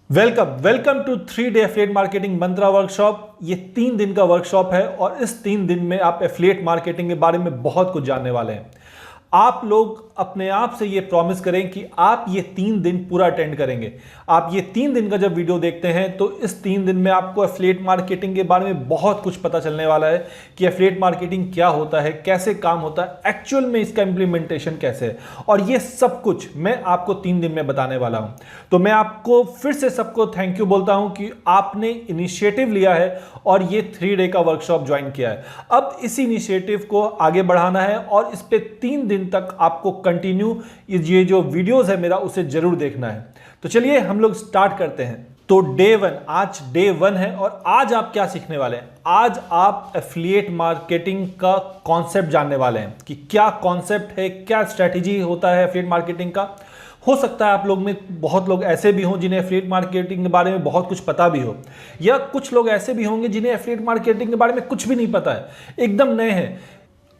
Welcome to 3 day affiliate marketing mantra workshop. ये 3 दिन का वर्कशॉप है और इस 3 दिन में आप एफिलिएट मार्केटिंग के बारे में बहुत कुछ जानने वाले हैं। आप लोग अपने आप से ये प्रॉमिस करें कि आप ये 3 दिन पूरा अटेंड करेंगे। आप ये 3 दिन का जब वीडियो देखते हैं तो इस 3 दिन में आपको एफिलिएट मार्केटिंग के बारे में बहुत कुछ पता चलने वाला है कि एफिलिएट मार्केटिंग क्या होता है, कैसे काम होता है, एक्चुअल में इसका इंप्लीमेंटेशन कैसे है, और ये सब कुछ मैं आपको 3 दिन में बताने वाला हूं। तो मैं आपको फिर से सबको थैंक यू बोलता हूं कि आपने इनिशिएटिव लिया है और ये 3 डे का वर्कशॉप ज्वाइन किया है। अब इस इनिशिएटिव को आगे बढ़ाना है और इस पे 3 दिन तक आपको कंटिन्यू ये जो वीडियोस है मेरा उसे जरूर देखना है। तो चलिए हम लोग स्टार्ट करते हैं। तो आज डे 1 है और आज आप क्या सीखने वाले हैं? आज आप एफिलिएट मार्केटिंग का कॉन्सेप्ट जानने वाले हैं कि क्या कॉन्सेप्ट है, क्या स्ट्रेटेजी होता है एफिलिएट मार्केटिंग का। हो सकता है आप लोग में बहुत लोग ऐसे भी हों जिन्हें एफिलिएट मार्केटिंग के बारे में बहुत कुछ पता भी हो, या कुछ लोग ऐसे भी होंगे जिन्हें एफिलिएट मार्केटिंग के बारे में कुछ भी नहीं पता है, एकदम नए हैं।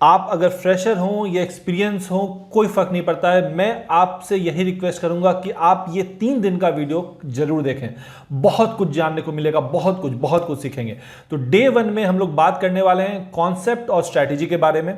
आप अगर फ्रेशर हो या एक्सपीरियंस हो, कोई फर्क नहीं पड़ता है। मैं आपसे यही रिक्वेस्ट करूंगा कि आप ये 3 दिन का वीडियो जरूर देखें। बहुत कुछ जानने को मिलेगा, बहुत कुछ सीखेंगे। तो डे 1 में हम लोग बात करने वाले हैं कॉन्सेप्ट और स्ट्रैटेजी के बारे में।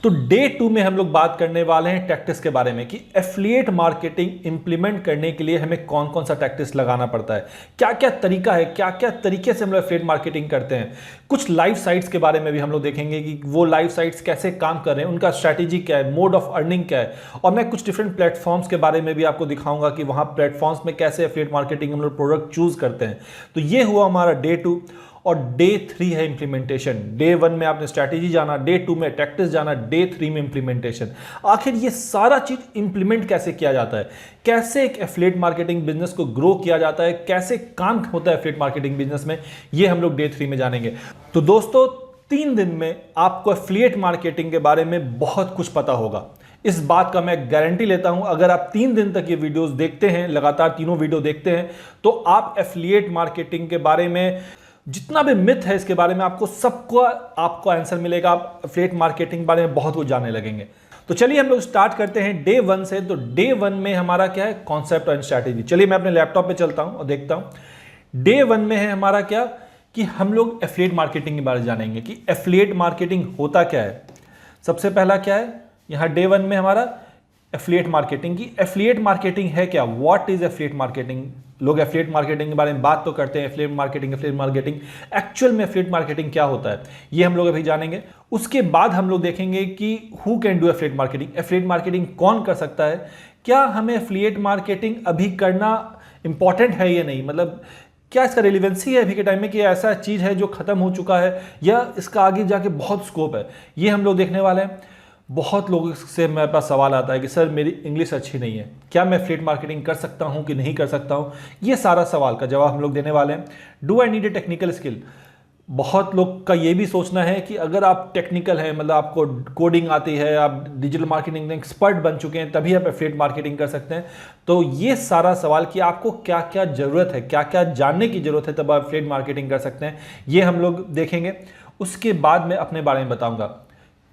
तो डे 2 में हम लोग बात करने वाले हैं टैक्टिक्स के बारे में कि एफिलिएट मार्केटिंग इंप्लीमेंट करने के लिए हमें कौन कौन सा टैक्टिक्स लगाना पड़ता है, क्या क्या तरीका है, क्या क्या तरीके से हम लोग एफिलिएट मार्केटिंग करते हैं। कुछ लाइव साइट्स के बारे में भी हम लोग देखेंगे कि वो लाइव साइट्स कैसे काम कर रहे हैं, उनका स्ट्रैटेजी क्या है, मोड ऑफ अर्निंग क्या है। और मैं कुछ डिफरेंट प्लेटफॉर्म्स के बारे में भी आपको दिखाऊंगा कि वहां प्लेटफॉर्म्स में कैसे एफिलिएट मार्केटिंग हम लोग प्रोडक्ट चूज करते हैं। तो ये हुआ हमारा डे 2 और डे 3 है इंप्लीमेंटेशन। डे 1 में आपने स्ट्रैटेजी जाना, डे 2 में टैक्टिक्स जाना, डे 3 में इंप्लीमेंटेशन। आखिर ये सारा चीज इंप्लीमेंट कैसे किया जाता है, कैसे एक एफिलिएट मार्केटिंग बिजनेस को ग्रो किया जाता है, कैसे काम होता है एफिलिएट मार्केटिंग बिजनेस में, ये हम लोग डे 3 में जानेंगे। तो दोस्तों 3 दिन में आपको एफिलिएट मार्केटिंग के बारे में बहुत कुछ पता होगा, इस बात का मैं गारंटी लेता हूं। अगर आप 3 दिन तक ये वीडियोस देखते हैं, लगातार तीनों वीडियो देखते हैं, तो आप एफिलिएट मार्केटिंग के बारे में जितना भी मिथ है इसके बारे में आपको आंसर मिलेगा। आप एफिलिएट मार्केटिंग के बारे में बहुत कुछ जानने लगेंगे। तो चलिए हम लोग स्टार्ट करते हैं डे 1 से। तो डे 1 में हमारा क्या है, कॉन्सेप्ट एंड स्ट्रैटेजी। चलिए मैं अपने लैपटॉप पे चलता हूं और देखता हूं। डे 1 में है हमारा क्या कि हम लोग एफिलिएट मार्केटिंग के बारे में जानेंगे कि एफिलिएट मार्केटिंग होता क्या है। सबसे पहला क्या है यहां डे 1 में हमारा एफिलिएट मार्केटिंग की। एफिलिएट मार्केटिंग है क्या, व्हाट इज एफिलिएट मार्केटिंग। लोग एफिलिएट मार्केटिंग के बारे में बात तो करते हैं, एफिलिएट मार्केटिंग एक्चुअल में एफिलिएट मार्केटिंग क्या होता है ये हम लोग अभी जानेंगे। उसके बाद हम लोग देखेंगे कि who can do affiliate marketing, affiliate marketing कौन कर सकता है, क्या हमें एफिलिएट मार्केटिंग अभी करना इंपॉर्टेंट है या नहीं, मतलब क्या इसका रिलेवेंसी है अभी के टाइम में कि ऐसा चीज है जो खत्म हो चुका है या इसका आगे जाके बहुत स्कोप है, ये हम लोग देखने वाले हैं। बहुत लोगों से मेरे पास सवाल आता है कि सर मेरी इंग्लिश अच्छी नहीं है, क्या मैं एफिलिएट मार्केटिंग कर सकता हूं कि नहीं कर सकता हूं। ये सारा सवाल का जवाब हम लोग देने वाले हैं। Do I need a technical skill. बहुत लोग का ये भी सोचना है कि अगर आप टेक्निकल हैं, मतलब आपको कोडिंग आती है, आप डिजिटल मार्केटिंग में एक्सपर्ट बन चुके हैं, तभी आप एफिलिएट मार्केटिंग कर सकते हैं। तो ये सारा सवाल कि आपको क्या क्या जरूरत है, क्या क्या जानने की जरूरत है तब आप एफिलिएट मार्केटिंग कर सकते हैं, ये हम लोग देखेंगे। उसके बाद मैं अपने बारे में बताऊंगा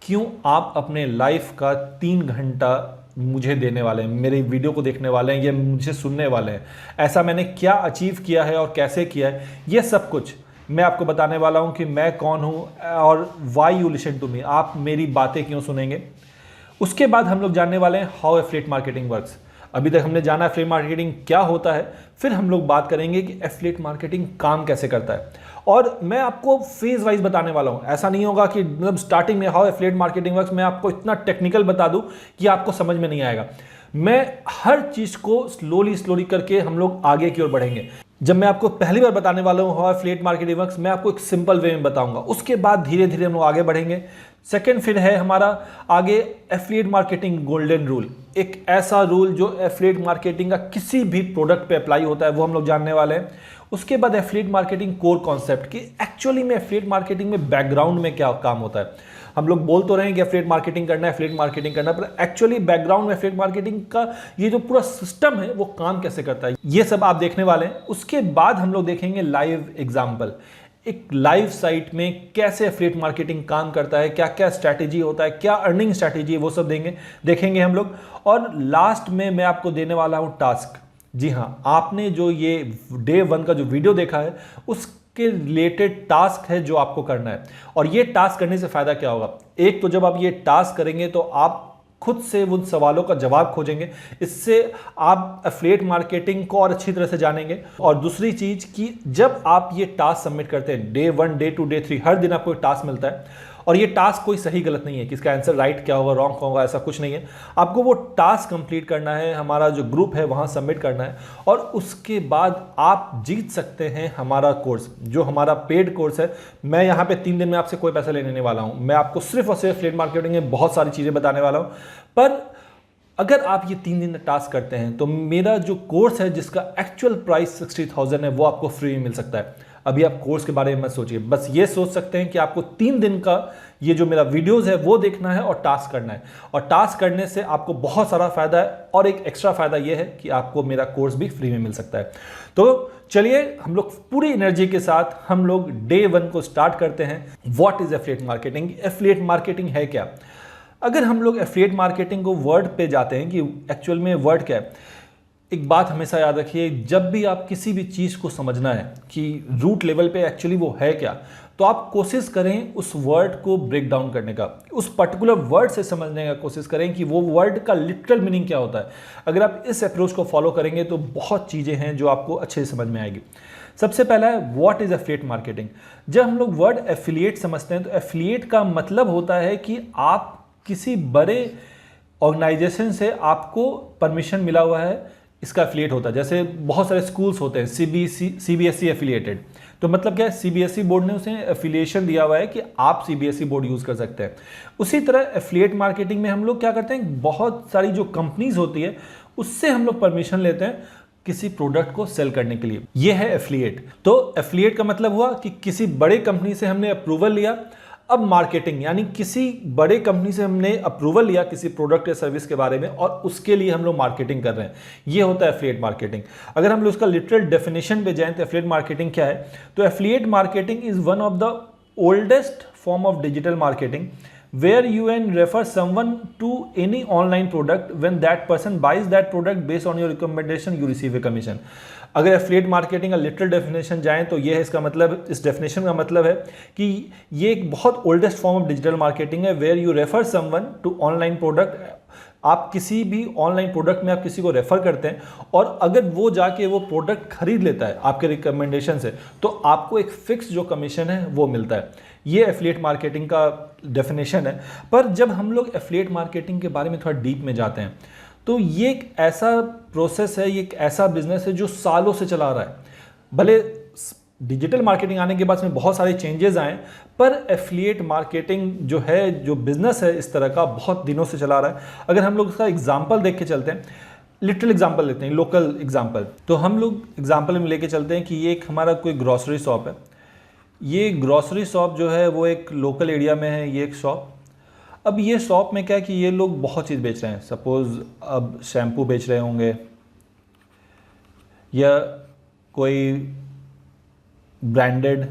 क्यों आप अपने लाइफ का 3 घंटा मुझे देने वाले हैं, मेरे वीडियो को देखने वाले हैं, ये मुझे सुनने वाले हैं। ऐसा मैंने क्या अचीव किया है और कैसे किया है, ये सब कुछ मैं आपको बताने वाला हूं कि मैं कौन हूं और why you listen to me, आप मेरी बातें क्यों सुनेंगे। उसके बाद हम लोग जानने वाले हैं हाउ एफिलिएट मार्केटिंग वर्क्स। अभी तक हमने जाना एफिलिएट मार्केटिंग क्या होता है, फिर हम लोग बात करेंगे कि एफिलिएट मार्केटिंग काम कैसे करता है। और मैं आपको फेज वाइज बताने वाला हूं, ऐसा नहीं होगा कि मतलब स्टार्टिंग में हाउ एफिलिएट मार्केटिंग वर्क्स मैं आपको इतना टेक्निकल बता दूं कि आपको समझ में नहीं आएगा। मैं हर चीज को स्लोली करके हम लोग आगे की ओर बढ़ेंगे। जब मैं आपको पहली बार बताने वाला हूं हाउ एफिलिएट मार्केटिंग वर्क्स, मैं आपको एक सिंपल वे में बताऊंगा, उसके बाद धीरे धीरे हम लोग आगे बढ़ेंगे। सेकंड फिर है हमारा आगे एफिलिएट मार्केटिंग गोल्डन रूल, एक ऐसा रूल जो एफिलिएट मार्केटिंग का किसी भी प्रोडक्ट पे अप्लाई होता है, वो हम लोग जानने वाले हैं। उसके बाद एफिलिएट मार्केटिंग कोर कॉन्सेप्ट कि एक्चुअली में एफिलिएट मार्केटिंग में बैकग्राउंड में क्या काम होता है। हम लोग बोल तो रहे हैं कि एफिलिएट मार्केटिंग करना है, एफिलिएट मार्केटिंग करना है, पर एक्चुअली बैकग्राउंड में एफिलिएट मार्केटिंग का ये जो पूरा सिस्टम है वो काम कैसे करता है, ये सब आप देखने वाले हैं। उसके बाद हम लोग देखेंगे लाइव एग्जाम्पल, एक लाइव साइट में कैसे एफिलिएट मार्केटिंग काम करता है, क्या क्या स्ट्रैटेजी होता है, क्या अर्निंग स्ट्रैटेजी है, वो सब देखेंगे हम लोग। और लास्ट में मैं आपको देने वाला हूं टास्क जी हाँ, आपने जो ये डे 1 का जो वीडियो देखा है उसके रिलेटेड टास्क है जो आपको करना है। और ये टास्क करने से फ़ायदा क्या होगा? एक तो जब आप ये टास्क करेंगे तो आप खुद से उन सवालों का जवाब खोजेंगे, इससे आप एफिलिएट मार्केटिंग को और अच्छी तरह से जानेंगे। और दूसरी चीज़ कि जब आप ये टास्क सबमिट करते हैं, डे 1, डे 2, डे 3, हर दिन आपको एक टास्क मिलता है। और ये टास्क कोई सही गलत नहीं है कि इसका आंसर राइट क्या होगा, रॉन्ग क्या होगा, ऐसा कुछ नहीं है। आपको वो टास्क कंप्लीट करना है, हमारा जो ग्रुप है वहाँ सबमिट करना है, और उसके बाद आप जीत सकते हैं हमारा कोर्स, जो हमारा पेड कोर्स है। मैं यहाँ पे 3 दिन में आपसे कोई पैसा लेने नहीं वाला हूँ, मैं आपको सिर्फ और सिर्फ एफिलिएट मार्केटिंग में बहुत सारी चीज़ें बताने वाला हूँ। पर अगर आप ये 3 दिन में टास्क करते हैं तो मेरा जो कोर्स है जिसका एक्चुअल प्राइस 60,000 है वो आपको फ्री में मिल सकता है। अभी आप कोर्स के बारे में मत सोचिए, बस ये सोच सकते हैं कि आपको 3 दिन का ये जो मेरा वीडियोस है वो देखना है और टास्क करना है। और टास्क करने से आपको बहुत सारा फायदा है, और एक एक्स्ट्रा फायदा ये है कि आपको मेरा कोर्स भी फ्री में मिल सकता है। तो चलिए हम लोग पूरी एनर्जी के साथ हम लोग डे 1 को स्टार्ट करते हैं। What is affiliate marketing? Affiliate marketing है क्या? अगर हम लोग एफिलिएट मार्केटिंग को वर्ड पे जाते हैं कि एक्चुअल में वर्ड क्या है, एक बात हमेशा याद रखिए, जब भी आप किसी भी चीज़ को समझना है कि रूट लेवल पे एक्चुअली वो है क्या, तो आप कोशिश करें उस वर्ड को ब्रेक डाउन करने का, उस पर्टिकुलर वर्ड से समझने का कोशिश करें कि वो वर्ड का लिटरल मीनिंग क्या होता है। अगर आप इस अप्रोच को फॉलो करेंगे तो बहुत चीज़ें हैं जो आपको अच्छे से समझ में आएगी। सबसे पहला है व्हाट इज एफिलिएट मार्केटिंग। जब हम लोग वर्ड एफिलिएट समझते हैं तो एफिलिएट का मतलब होता है कि आप किसी बड़े ऑर्गेनाइजेशन से आपको परमिशन मिला हुआ है, इसका एफिलिएट होता है। जैसे बहुत सारे स्कूल्स होते हैं सीबीएसई एफिलिएटेड, तो मतलब क्या है, सीबीएसई बोर्ड ने उसे एफिलिएशन दिया हुआ है कि आप सीबीएसई बोर्ड यूज़ कर सकते हैं। उसी तरह एफिलिएट मार्केटिंग में हम लोग क्या करते हैं, बहुत सारी जो कंपनीज होती है उससे हम लोग परमिशन लेते हैं किसी प्रोडक्ट को सेल करने के लिए। ये है एफिलिएट। तो एफिलिएट का मतलब हुआ कि किसी बड़े कंपनी से हमने अप्रूवल लिया। अब मार्केटिंग यानी किसी बड़े कंपनी से हमने अप्रूवल लिया किसी प्रोडक्ट या सर्विस के बारे में, और उसके लिए हम लोग मार्केटिंग कर रहे हैं, ये होता है एफिलिएट मार्केटिंग। अगर हम लोग उसका लिटरल डेफिनेशन पे जाएं तो एफिलिएट मार्केटिंग क्या है, तो affiliate marketing is one of the oldest form of digital marketing where you can refer someone to any online product. When that person buys that product based on your recommendation, you receive a commission. अगर affiliate marketing का literal definition जाएं तो ये है, इसका मतलब, इस definition का मतलब है कि ये एक बहुत oldest form of digital marketing है where you refer someone to online product. आप किसी भी ऑनलाइन प्रोडक्ट में आप किसी को रेफर करते हैं, और अगर वो जाके वो प्रोडक्ट खरीद लेता है आपके रिकमेंडेशन से, तो आपको एक फिक्स जो कमीशन है वो मिलता है। ये एफिलिएट मार्केटिंग का डेफिनेशन है। पर जब हम लोग एफिलिएट मार्केटिंग के बारे में थोड़ा डीप में जाते हैं तो ये एक ऐसा प्रोसेस है, ये एक ऐसा बिजनेस है जो सालों से चला रहा है। भले डिजिटल मार्केटिंग आने के बाद इसमें बहुत सारे चेंजेस आए, पर एफिलिएट मार्केटिंग जो है, जो बिजनेस है इस तरह का, बहुत दिनों से चला रहा है। अगर हम लोग इसका एग्जाम्पल देख के चलते हैं, लिटरल एग्जाम्पल लेते हैं, लोकल एग्जाम्पल, तो हम लोग एग्जाम्पल में लेके चलते हैं कि ये एक हमारा कोई ग्रॉसरी शॉप है। ये ग्रॉसरी शॉप जो है वो एक लोकल एरिया में है, ये एक शॉप। अब ये शॉप में क्या है कि ये लोग बहुत चीज़ बेच रहे हैं। सपोज़ अब शैम्पू बेच रहे होंगे, या कोई ब्रांडेड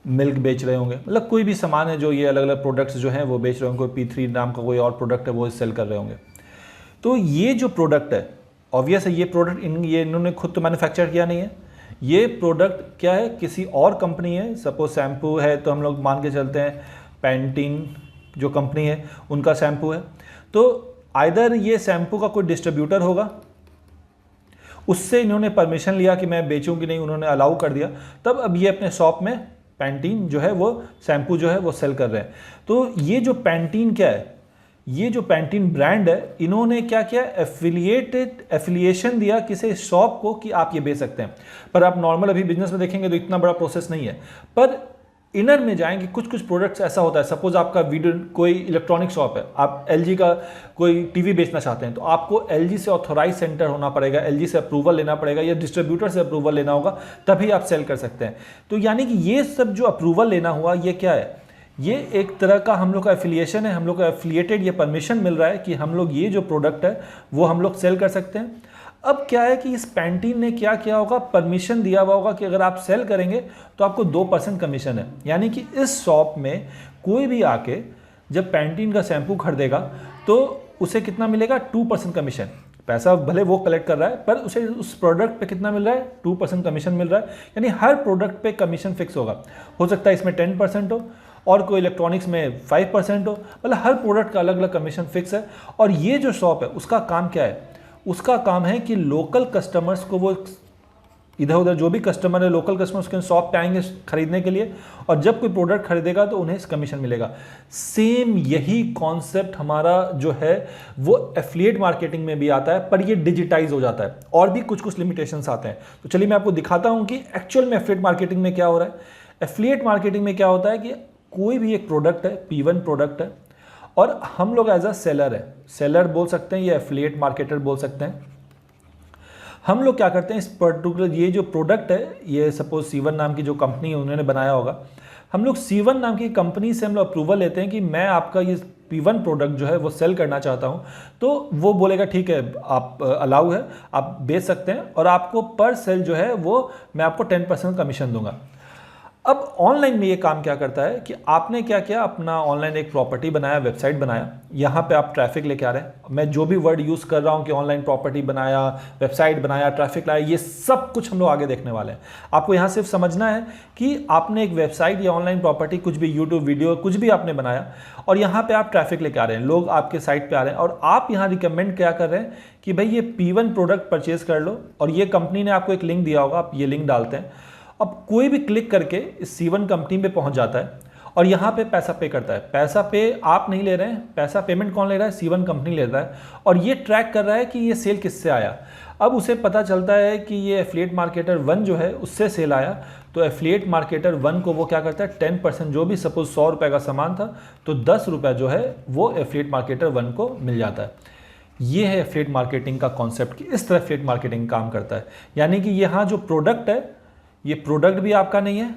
मिल्क बेच रहे होंगे, मतलब कोई भी सामान है जो ये अलग अलग प्रोडक्ट्स जो हैं वो बेच रहे होंगे। कोई P3 नाम का कोई और प्रोडक्ट है वो सेल कर रहे होंगे। तो ये जो प्रोडक्ट है, ऑब्वियस है ये प्रोडक्ट इन्होंने खुद तो मैन्युफैक्चर किया नहीं है। ये प्रोडक्ट क्या है, किसी और कंपनी है। सपोज शैम्पू है तो हम लोग मान के चलते हैं पैंटीन जो कंपनी है उनका शैम्पू है, तो आइदर ये शैम्पू का कोई डिस्ट्रीब्यूटर होगा, उससे इन्होंने परमिशन लिया कि मैं बेचूं कि नहीं, उन्होंने अलाउ कर दिया, तब अब ये अपने शॉप में पैंटीन जो है वो शैम्पू जो है वो सेल कर रहे हैं। तो ये जो पैंटीन क्या है, ये जो पैंटीन ब्रांड है, इन्होंने क्या किया, एफिलिएशन दिया किसी शॉप को कि आप ये बेच सकते हैं। पर आप नॉर्मल अभी बिजनेस में देखेंगे तो इतना बड़ा प्रोसेस नहीं है, पर इनर में जाएंगे कुछ कुछ प्रोडक्ट्स ऐसा होता है। सपोज आपका वीडियो कोई इलेक्ट्रॉनिक शॉप है, आप LG का कोई टीवी बेचना चाहते हैं, तो आपको LG से ऑथोराइज सेंटर होना पड़ेगा, LG से अप्रूवल लेना पड़ेगा, या डिस्ट्रीब्यूटर से अप्रूवल लेना होगा, तभी आप सेल कर सकते हैं। तो यानी कि ये सब जो अप्रूवल लेना हुआ, ये क्या है, ये एक तरह का हम लोग का एफिलिएशन है, हम लोग का एफिलिएटेड ये परमिशन मिल रहा है कि हम लोग ये जो प्रोडक्ट है वो हम लोग सेल कर सकते हैं। अब क्या है कि इस पैंटीन ने क्या किया होगा, परमिशन दिया हुआ होगा कि अगर आप सेल करेंगे तो आपको 2% कमीशन है। यानी कि इस शॉप में कोई भी आके जब पैंटीन का शैम्पू खरीदेगा तो उसे कितना मिलेगा, 2% कमीशन। पैसा भले वो कलेक्ट कर रहा है पर उसे उस प्रोडक्ट पे कितना मिल रहा है, 2% कमीशन मिल रहा है। यानी हर प्रोडक्ट पे कमीशन फिक्स होगा। हो सकता है इसमें 10% हो और कोई इलेक्ट्रॉनिक्स में 5% हो, मतलब हर प्रोडक्ट का अलग अलग कमीशन फिक्स है। और ये जो शॉप है उसका काम क्या है, उसका काम है कि लोकल कस्टमर्स को, वो इधर उधर जो भी कस्टमर है, लोकल कस्टमर्स के शॉप पे आएंगे खरीदने के लिए, और जब कोई प्रोडक्ट खरीदेगा तो उन्हें कमीशन मिलेगा। सेम यही कॉन्सेप्ट हमारा जो है वो एफिलिएट मार्केटिंग में भी आता है, पर ये डिजिटाइज हो जाता है और भी कुछ कुछ लिमिटेशंस आते हैं। तो चलिए मैं आपको दिखाता हूं कि एक्चुअल में एफिलिएट मार्केटिंग में क्या हो रहा है। एफिलिएट मार्केटिंग में क्या होता है कि कोई भी एक प्रोडक्ट है, P1 प्रोडक्ट है, और हम लोग एज अ सेलर है, सेलर बोल सकते हैं या एफिलिएट मार्केटर बोल सकते हैं। हम लोग क्या करते हैं, इस पर्टिकुलर ये जो प्रोडक्ट है, ये सपोज C1 नाम की जो कंपनी है उन्होंने बनाया होगा, हम लोग C1 नाम की कंपनी से हम लोग अप्रूवल लेते हैं कि मैं आपका ये P1 प्रोडक्ट जो है वो सेल करना चाहता हूं। तो वो बोलेगा ठीक है, आप अलाउ है, आप बेच सकते हैं, और आपको पर सेल जो है वो मैं आपको 10% कमीशन दूंगा। अब ऑनलाइन में ये काम क्या करता है कि आपने क्या किया, अपना ऑनलाइन एक प्रॉपर्टी बनाया, वेबसाइट बनाया, यहाँ पे आप ट्रैफिक लेके आ रहे हैं। मैं जो भी वर्ड यूज़ कर रहा हूँ कि ऑनलाइन प्रॉपर्टी बनाया, वेबसाइट बनाया, ट्रैफिक लाया, ये सब कुछ हम लोग आगे देखने वाले हैं। आपको यहाँ सिर्फ समझना है कि आपने एक वेबसाइट या ऑनलाइन प्रॉपर्टी, कुछ भी यूट्यूब वीडियो कुछ भी आपने बनाया, और यहाँ पर आप ट्रैफिक लेके आ रहे हैं, लोग आपके साइट पर आ रहे हैं, और आप यहाँ रिकमेंड क्या कर रहे हैं कि भाई ये P1 प्रोडक्ट परचेज कर लो, और ये कंपनी ने आपको एक लिंक दिया होगा, आप ये लिंक डालते हैं। अब कोई भी क्लिक करके इस C1 कंपनी पे पहुंच जाता है और यहाँ पे पैसा पे करता है। पैसा पे आप नहीं ले रहे हैं, पैसा पेमेंट कौन ले रहा है, C1 कंपनी ले रहा है, और ये ट्रैक कर रहा है कि ये सेल किससे आया। अब उसे पता चलता है कि ये एफिलिएट मार्केटर 1 जो है उससे सेल आया, तो एफिलिएट मार्केटर 1 को वो क्या करता है, 10%, जो भी सपोज 100 रुपये का सामान था तो 10 रुपये जो है वो एफिलिएट मार्केटर 1 को मिल जाता है। ये है एफिलिएट मार्केटिंग का कॉन्सेप्ट कि इस तरह एफिलिएट मार्केटिंग काम करता है। यानी कि यहाँ जो प्रोडक्ट है, ये प्रोडक्ट भी आपका नहीं है,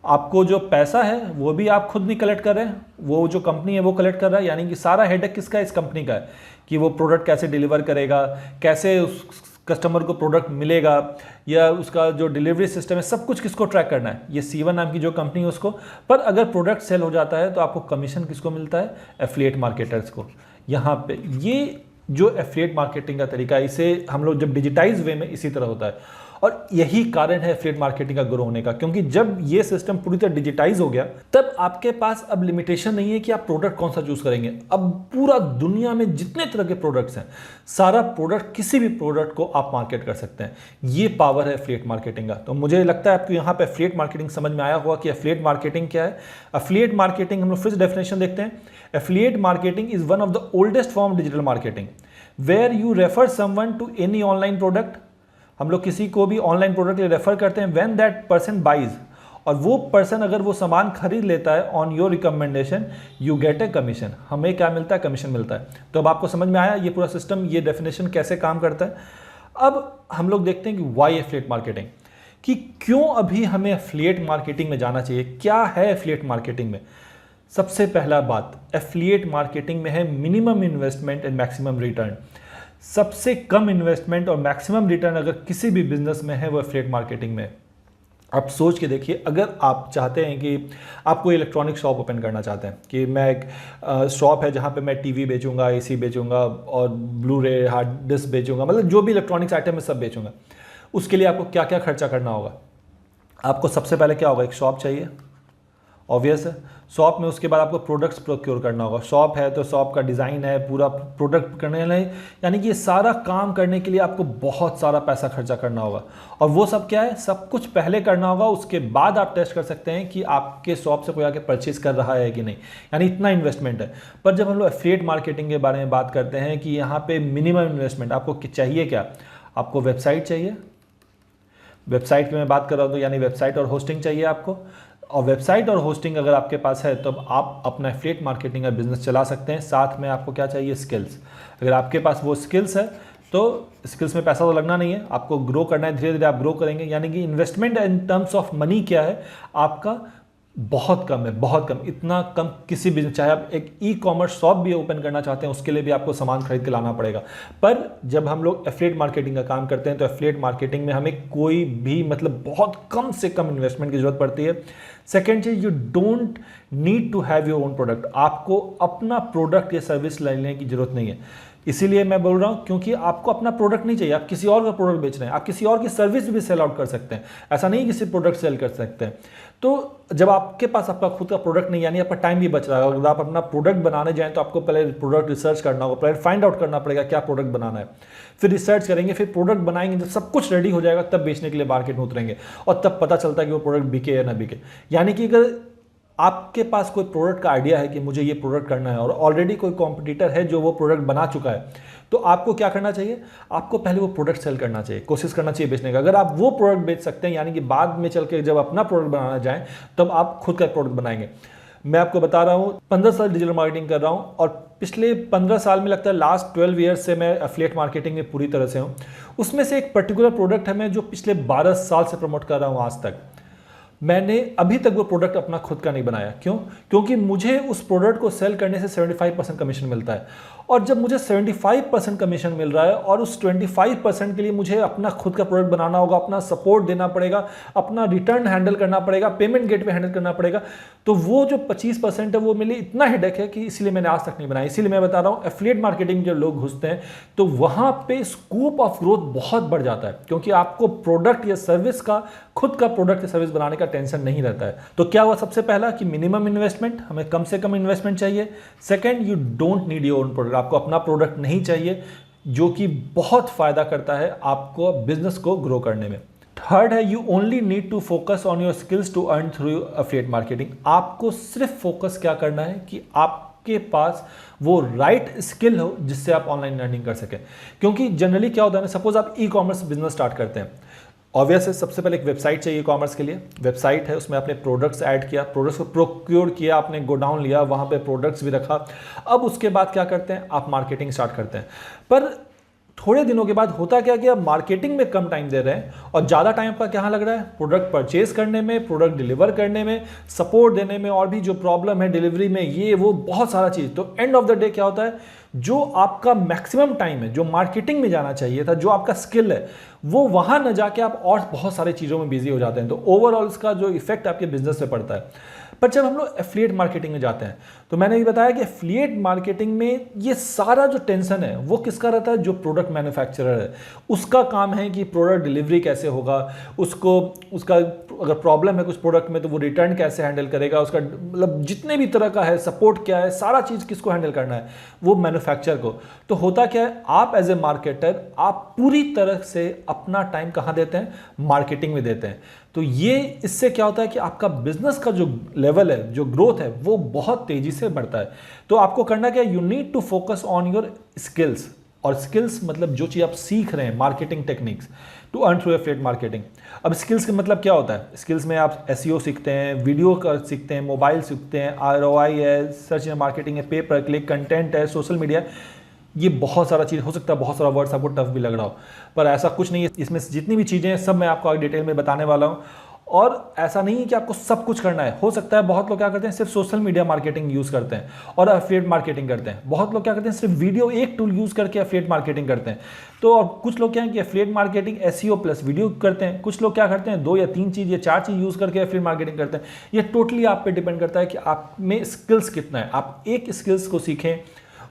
आपको जो पैसा है वो भी आप खुद नहीं कलेक्ट कर रहे हैं, वो जो कंपनी है वो कलेक्ट कर रहा है। यानी कि सारा हेडेक किसका है, इस कंपनी का है कि वो प्रोडक्ट कैसे डिलीवर करेगा, कैसे उस कस्टमर को प्रोडक्ट मिलेगा, या उसका जो डिलीवरी सिस्टम है, सब कुछ किसको ट्रैक करना है, ये C1 नाम की जो कंपनी है उसको। पर अगर प्रोडक्ट सेल हो जाता है तो आपको कमीशन किसको मिलता है, एफिलिएट मार्केटर्स को। यहाँ पे ये जो एफिलिएट मार्केटिंग का तरीका है, इसे हम लोग जब डिजिटाइज वे में इसी तरह होता है, और यही कारण है एफिलिएट मार्केटिंग का ग्रो होने का। क्योंकि जब ये सिस्टम पूरी तरह डिजिटाइज हो गया, तब आपके पास अब लिमिटेशन नहीं है कि आप प्रोडक्ट कौन सा चूज करेंगे। अब पूरा दुनिया में जितने तरह के प्रोडक्ट्स हैं, सारा प्रोडक्ट, किसी भी प्रोडक्ट को आप मार्केट कर सकते हैं। ये पावर है एफिलिएट मार्केटिंग का। तो मुझे लगता है आपको यहाँ पे एफिलिएट मार्केटिंग समझ में आया होगा कि एफिलिएट मार्केटिंग क्या है। एफिलिएट मार्केटिंग हम लोग फिर से डेफिनेशन देखते हैं। Affiliate marketing is one of the oldest form of digital marketing where you refer someone to any online product. हम लोग किसी को भी ऑनलाइन प्रोडक्ट के रेफर करते हैं व्हेन दैट पर्सन बाइज, और वो पर्सन अगर वो सामान खरीद लेता है on your recommendation, you get a commission. हमें क्या मिलता है, कमीशन मिलता है। तो अब आपको समझ में आया ये पूरा सिस्टम, ये डेफिनेशन कैसे काम करता है। अब हम लोग देखते हैं कि वाई एफिलिएट मार्केटिंग, कि क्यों अभी हमें एफिलिएट मार्केटिंग में जाना चाहिए, क्या है एफिलिएट मार्केटिंग में। सबसे पहला बात, एफिलिएट मार्केटिंग में है minimum investment and maximum return. सबसे कम इन्वेस्टमेंट और मैक्सिमम रिटर्न अगर किसी भी बिजनेस में है वो एफिलिएट मार्केटिंग में। आप सोच के देखिए, अगर आप चाहते हैं कि आप कोई इलेक्ट्रॉनिक शॉप ओपन करना चाहते हैं कि मैं एक शॉप है जहाँ पे मैं टीवी बेचूंगा, एसी बेचूंगा और ब्लू रे हार्ड डिस्क बेचूंगा, मतलब जो भी इलेक्ट्रॉनिक्स आइटम है सब बेचूंगा, उसके लिए आपको क्या क्या खर्चा करना होगा। आपको सबसे पहले क्या होगा, एक शॉप चाहिए, ऑब्वियस है। शॉप में उसके बाद आपको प्रोडक्ट्स प्रोक्योर करना होगा। शॉप है तो शॉप का डिज़ाइन है, पूरा प्रोडक्ट करने लिए, यानी कि ये सारा काम करने के लिए आपको बहुत सारा पैसा खर्चा करना होगा। और वो सब क्या है, सब कुछ पहले करना होगा, उसके बाद आप टेस्ट कर सकते हैं कि आपके शॉप से कोई आके परचेज कर रहा है कि नहीं, यानी इतना इन्वेस्टमेंट है। पर जब हम लोग एफिलिएट मार्केटिंग के बारे में बात करते हैं कि यहाँ पे मिनिमम इन्वेस्टमेंट आपको चाहिए क्या, आपको वेबसाइट चाहिए। वेबसाइट की मैं बात कर रहा हूँ तो यानी वेबसाइट और होस्टिंग चाहिए आपको, और वेबसाइट और होस्टिंग अगर आपके पास है तो आप अपना एफिलिएट मार्केटिंग का बिजनेस चला सकते हैं। साथ में आपको क्या चाहिए, स्किल्स। अगर आपके पास वो स्किल्स है तो स्किल्स में पैसा तो लगना नहीं है, आपको ग्रो करना है, धीरे धीरे आप ग्रो करेंगे। यानी कि investment in terms of money क्या है आपका, बहुत कम है, बहुत कम। इतना कम किसी भी, चाहे आप एक ई-कॉमर्स शॉप भी ओपन करना चाहते हैं उसके लिए भी आपको सामान खरीद के लाना पड़ेगा। पर जब हम लोग एफिलिएट मार्केटिंग का काम करते हैं तो एफिलिएट मार्केटिंग में हमें कोई भी, मतलब बहुत कम से कम इन्वेस्टमेंट की जरूरत पड़ती है। सेकेंड चीज, you don't need to have your own product. आपको अपना प्रोडक्ट या सर्विस लेने की जरूरत नहीं है। इसीलिए मैं बोल रहा हूं, क्योंकि आपको अपना प्रोडक्ट नहीं चाहिए, आप किसी और का प्रोडक्ट बेच रहे हैं, आप किसी और की सर्विस भी सेल आउट कर सकते हैं, ऐसा नहीं किसी प्रोडक्ट सेल कर सकते हैं। तो जब आपके पास आपका खुद का प्रोडक्ट नहीं, यानी आपका टाइम भी बच रहा है। अगर आप अपना प्रोडक्ट बनाने जाएं तो आपको पहले प्रोडक्ट रिसर्च करना होगा, पहले फाइंड आउट करना पड़ेगा क्या प्रोडक्ट बनाना है, फिर रिसर्च करेंगे, फिर प्रोडक्ट बनाएंगे, जब सब कुछ रेडी हो जाएगा तब बेचने के लिए मार्केट में उतरेंगे, और तब पता चलता है कि वो प्रोडक्ट बिके या ना बिके। यानी कि अगर आपके पास कोई प्रोडक्ट का आइडिया है कि मुझे ये प्रोडक्ट करना है और ऑलरेडी कोई कॉम्पिटिटर है जो वो प्रोडक्ट बना चुका है, तो आपको क्या करना चाहिए, आपको पहले वो प्रोडक्ट सेल करना चाहिए, कोशिश करना चाहिए बेचने का। अगर आप वो प्रोडक्ट बेच सकते हैं, यानी कि बाद में चल के जब अपना प्रोडक्ट बनाना जाए तब आप खुद का प्रोडक्ट बनाएंगे। मैं आपको बता रहा हूँ 15 साल डिजिटल मार्केटिंग कर रहा हूँ, और पिछले 15 साल में लगता है लास्ट 12 ईयर्स से मैं एफिलिएट मार्केटिंग में पूरी तरह से हूँ। उसमें से एक पर्टिकुलर प्रोडक्ट है मैं जो पिछले 12 साल से प्रमोट कर रहा हूँ आज तक। मैंने अभी तक वो प्रोडक्ट अपना खुद का नहीं बनाया। क्यों? क्योंकि मुझे उस प्रोडक्ट को सेल करने से 75% कमीशन मिलता है, और जब मुझे 75% कमीशन मिल रहा है और उस 25% के लिए मुझे अपना खुद का प्रोडक्ट बनाना होगा, अपना सपोर्ट देना पड़ेगा, अपना रिटर्न हैंडल करना पड़ेगा, पेमेंट गेटवे हैंडल करना पड़ेगा, तो वो जो 25% है वो मेरे लिए इतना हेडेक है कि इसीलिए मैंने आज तक नहीं बनाया। इसीलिए मैं बता रहा हूँ एफिलिएट मार्केटिंग जब लोग घुसते हैं तो वहां पे स्कोप ऑफ ग्रोथ बहुत बढ़ जाता है, क्योंकि आपको प्रोडक्ट या सर्विस का, खुद का प्रोडक्ट या सर्विस बनाने का टेंशन नहीं रहता है। तो क्या हुआ, सबसे पहला कि मिनिमम इन्वेस्टमेंट, हमें कम से कम इन्वेस्टमेंट चाहिए। Second, you don't need your own product, आपको अपना प्रोडक्ट नहीं चाहिए, जो कि बहुत फायदा करता है आपको बिजनेस को ग्रो करने में। थर्ड है, you only need to focus on your skills to earn through affiliate marketing. आपको सिर्फ फोकस क्या करना है कि आपके पास वो राइट स्किल हो जिससे आप ऑनलाइन अर्निंग कर सकें। क्योंकि जनरली क्या होता है, सपोज आप ई कॉमर्स बिजनेस स्टार्ट करते हैं, ऑब्वियस है सबसे पहले एक वेबसाइट चाहिए कॉमर्स के लिए। वेबसाइट है, उसमें आपने प्रोडक्ट्स ऐड किया, प्रोडक्ट्स को प्रोक्योर किया, आपने गोडाउन लिया, वहाँ पे प्रोडक्ट्स भी रखा। अब उसके बाद क्या करते हैं, आप मार्केटिंग स्टार्ट करते हैं। पर थोड़े दिनों के बाद होता क्या कि आप मार्केटिंग में कम टाइम दे रहे हैं और ज़्यादा टाइम आपका कहाँ लग रहा है, प्रोडक्ट परचेज करने में, प्रोडक्ट डिलीवर करने में, सपोर्ट देने में, और भी जो प्रॉब्लम है डिलीवरी में, ये वो बहुत सारा चीज़। तो एंड ऑफ द डे क्या होता है, जो आपका मैक्सिमम टाइम है जो मार्केटिंग में जाना चाहिए था, जो आपका स्किल है, वो वहाँ न जाके आप और बहुत सारी चीज़ों में बिजी हो जाते हैं। तो ओवरऑल इसका जो इफेक्ट आपके बिजनेस पे पड़ता है। पर जब हम लोग एफिलिएट मार्केटिंग में जाते हैं तो मैंने ये बताया कि एफिलिएट मार्केटिंग में ये सारा जो टेंशन है वो किसका रहता है, जो प्रोडक्ट मैन्युफैक्चरर है। उसका काम है कि प्रोडक्ट डिलीवरी कैसे होगा, उसका अगर प्रॉब्लम है कुछ प्रोडक्ट में तो वो रिटर्न कैसे हैंडल करेगा, उसका मतलब जितने भी तरह का है सपोर्ट क्या है, सारा चीज़ किसको हैंडल करना है, वो मैन्युफैक्चरर को। तो होता क्या है, आप एज ए मार्केटर आप पूरी तरह से अपना टाइम कहाँ देते हैं, मार्केटिंग में देते हैं। तो ये इससे क्या होता है कि आपका बिजनेस का जो लेवल है, जो ग्रोथ है, वो बहुत तेजी से बढ़ता है। तो आपको करना क्या है, you need to focus on your skills. और स्किल्स मतलब जो चीज़ आप सीख रहे हैं, marketing techniques to earn through affiliate marketing. अब स्किल्स का मतलब क्या होता है, स्किल्स में आप एसईओ सीखते हैं, वीडियो का सीखते हैं, मोबाइल सीखते हैं, आरओआई है, सर्च इंजन मार्केटिंग है, पे पर क्लिक, कंटेंट है, सोशल मीडिया, ये बहुत सारा चीज़ हो सकता है। बहुत सारा वर्ड्स आपको टफ भी लग रहा हो, पर ऐसा कुछ नहीं है। इसमें जितनी भी चीज़ें हैं सब मैं आपको आगे डिटेल में बताने वाला हूँ। और ऐसा नहीं है कि आपको सब कुछ करना है। हो सकता है बहुत लोग क्या करते हैं, सिर्फ सोशल मीडिया मार्केटिंग यूज़ करते हैं और एफिलिएट मार्केटिंग करते हैं। बहुत लोग क्या करते हैं, सिर्फ वीडियो एक टूल यूज़ करके एफिलिएट मार्केटिंग करते हैं। तो और कुछ लोग क्या है कि affiliate marketing SEO plus video करते हैं। कुछ लोग क्या करते हैं, 2 या 3 चीज़ या 4 चीज़ यूज़ करके एफिलिएट मार्केटिंग करते हैं। ये टोटली आप पे डिपेंड करता है कि आप में स्किल्स कितना है। आप एक स्किल्स को सीखें,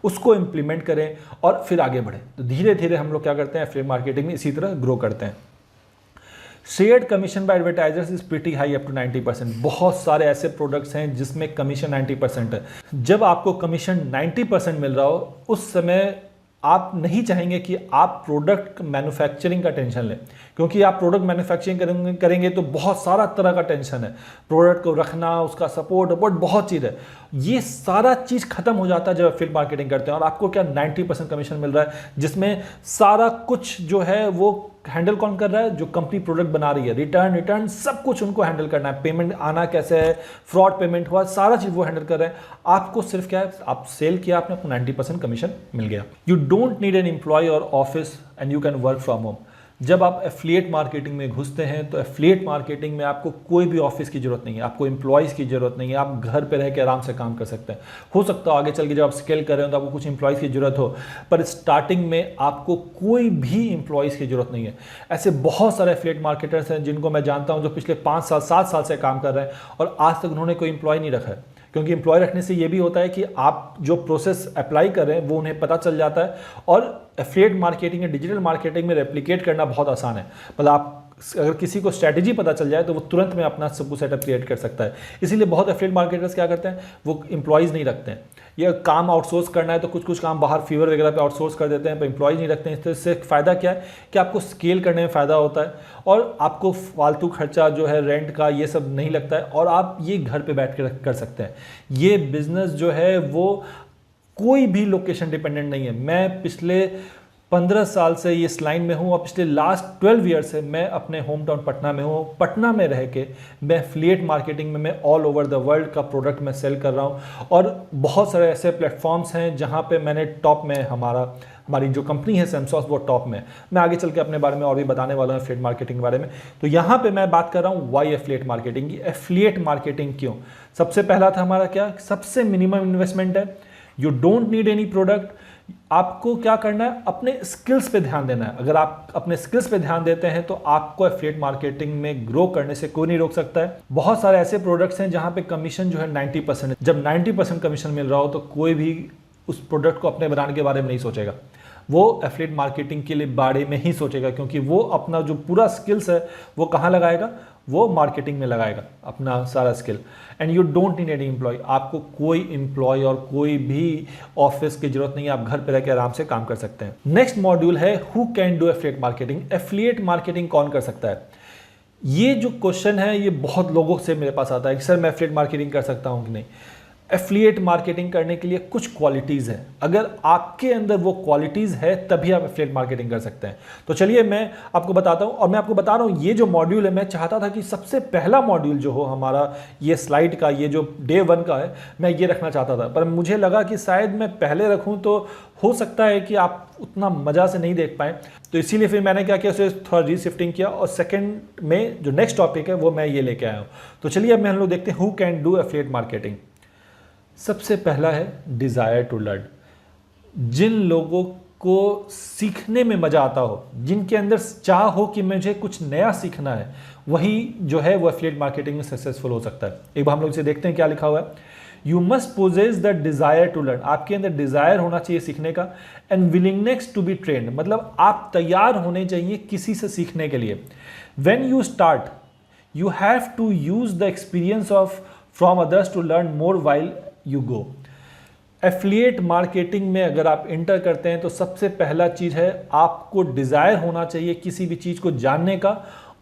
उसको इंप्लीमेंट करें और फिर आगे बढ़ें। तो धीरे धीरे हम लोग क्या करते हैं, एफिलिएट मार्केटिंग में इसी तरह ग्रो करते हैं। Shared commission by advertisers is pretty high up to 90%। बहुत सारे ऐसे प्रोडक्ट्स हैं जिसमें कमीशन 90% है। जब आपको कमीशन 90% मिल रहा हो, उस समय आप नहीं चाहेंगे कि आप प्रोडक्ट मैन्युफैक्चरिंग का टेंशन लें, क्योंकि आप प्रोडक्ट मैन्युफैक्चरिंग करेंगे तो बहुत सारा तरह का टेंशन है। प्रोडक्ट को रखना, उसका सपोर्ट बहुत चीज़ है। ये सारा चीज़ खत्म हो जाता है जब फील्ड मार्केटिंग करते हैं और आपको क्या 90% कमीशन मिल रहा है, जिसमें सारा कुछ जो है वो हैंडल कौन कर रहा है, जो कंपनी प्रोडक्ट बना रही है। रिटर्न सब कुछ उनको हैंडल करना है। पेमेंट आना कैसे है, फ्रॉड पेमेंट हुआ, सारा चीज़ वो हैंडल कर रहे हैं। आपको सिर्फ क्या है, आप सेल किया, आपने आपको 90% कमीशन मिल गया। You don't need an employ और office and you can work from home. जब आप एफिलिएट मार्केटिंग में घुसते हैं तो एफिलिएट मार्केटिंग में आपको कोई भी ऑफिस की जरूरत नहीं है, आपको एम्प्लॉयज़ की जरूरत नहीं है। आप घर पे रह के आराम से काम कर सकते हैं। हो सकता है आगे चल के जब आप स्केल कर रहे हो तो आपको कुछ एम्प्लॉयज़ की जरूरत हो, पर स्टार्टिंग में आपको कोई भी एम्प्लॉयज़ की जरूरत नहीं है। ऐसे बहुत सारे एफिलिएट मार्केटर्स हैं जिनको मैं जानता हूं जो पिछले 5 साल 7 साल से काम कर रहे हैं और आज तक उन्होंने कोई एम्प्लॉय नहीं रखा है। क्योंकि एम्प्लॉय रखने से ये भी होता है कि आप जो प्रोसेस अप्लाई कर रहे हैं वो उन्हें पता चल जाता है, और एफिलिएट मार्केटिंग या डिजिटल मार्केटिंग में रेप्लिकेट करना बहुत आसान है। मतलब आप अगर किसी को स्ट्रैटेजी पता चल जाए तो वो तुरंत में अपना सब कुछ सेटअप क्रिएट कर सकता है। इसीलिए बहुत एफिलिएट मार्केटर्स क्या करते हैं, वो एम्प्लॉयज़ नहीं रखते हैं, या काम आउटसोर्स करना है तो कुछ कुछ काम बाहर फीवर वगैरह पे आउटसोर्स कर देते हैं, पर एम्प्लॉयज़ नहीं रखते हैं। इससे फ़ायदा क्या है कि आपको स्केल करने में फ़ायदा होता है, और आपको फालतू खर्चा जो है रेंट का ये सब नहीं लगता है, और आप ये घर पे बैठ के कर सकते हैं। ये बिज़नेस जो है वो कोई भी लोकेशन डिपेंडेंट नहीं है। मैं पिछले 15 साल से ये इस लाइन में हूँ, और पिछले लास्ट 12 ईयर से मैं अपने होम टाउन पटना में हूँ। पटना में रह के मैं एफिलिएट मार्केटिंग में मैं ऑल ओवर द वर्ल्ड का प्रोडक्ट मैं सेल कर रहा हूँ, और बहुत सारे ऐसे प्लेटफॉर्म्स हैं जहाँ पे मैंने टॉप में हमारी जो कंपनी है सेमसॉस वो टॉप में। मैं आगे चल के अपने बारे में और भी बताने वाला हूँ एफिलिएट मार्केटिंग के बारे में। तो यहाँ पे मैं बात कर रहा हूँ वाई एफिलिएट मार्केटिंग की। एफिलिएट मार्केटिंग क्यों? सबसे पहला था हमारा क्या, सबसे मिनिमम इन्वेस्टमेंट है। You don't need any product. आपको क्या करना है, अपने स्किल्स पे ध्यान देना है। अगर आप अपने स्किल्स पे ध्यान देते हैं तो आपको एफिलिएट मार्केटिंग में ग्रो करने से कोई नहीं रोक सकता है। बहुत सारे ऐसे प्रोडक्ट्स हैं जहां पे कमीशन जो है 90% है। जब 90% कमीशन मिल रहा हो तो कोई भी उस प्रोडक्ट को अपने बनाने के बारे में नहीं सोचेगा, वो एफिलिएट मार्केटिंग के लिए बारे में ही सोचेगा, क्योंकि वो अपना जो पूरा स्किल्स है वो कहाँ लगाएगा, वो मार्केटिंग में लगाएगा अपना सारा skill. And you don't need any employ. आपको कोई एम्प्लॉय और कोई भी ऑफिस की जरूरत नहीं है, आप घर पे रह के आराम से काम कर सकते हैं। नेक्स्ट मॉड्यूल है who can do affiliate marketing. Affiliate marketing कौन कर सकता है? ये जो क्वेश्चन है ये बहुत लोगों से मेरे पास आता है कि सर मैं एफिलिएट मार्केटिंग कर सकता हूँ कि नहीं। एफिलिएट मार्केटिंग करने के लिए कुछ क्वालिटीज़ हैं। अगर आपके अंदर वो क्वालिटीज़ है तभी आप एफिलिएट मार्केटिंग कर सकते हैं। तो चलिए मैं आपको बताता हूं, और मैं आपको बता रहा हूं ये जो मॉड्यूल है, मैं चाहता था कि सबसे पहला मॉड्यूल जो हो हमारा ये स्लाइड का, ये जो डे 1 का है, मैं ये रखना चाहता था, पर मुझे लगा कि शायद मैं पहले रखूँ तो हो सकता है कि आप उतना मज़ा से नहीं देख पाएँ। तो इसीलिए फिर मैंने क्या किया, उसे थोड़ा रीशिफ्टिंग किया, और सेकेंड में जो नेक्स्ट टॉपिक है वो मैं ये लेके आया हूँ। तो चलिए अब हम लोग देखते हैं who can do affiliate marketing. सबसे पहला है डिज़ायर टू लर्न। जिन लोगों को सीखने में मज़ा आता हो, जिनके अंदर चाह हो कि मुझे कुछ नया सीखना है, वही जो है वो एफिलिएट मार्केटिंग में सक्सेसफुल हो सकता है। एक बार हम लोग इसे देखते हैं क्या लिखा हुआ है। You must possess the desire to learn. आपके अंदर डिज़ायर होना चाहिए सीखने का। And willingness to be trained, मतलब आप तैयार होने चाहिए किसी से सीखने के लिए। When you start you have to use the experience of from others to learn more while you go. Affiliate marketing में अगर आप इंटर करते हैं तो सबसे पहला चीज़ है आपको डिज़ायर होना चाहिए किसी भी चीज़ को जानने का,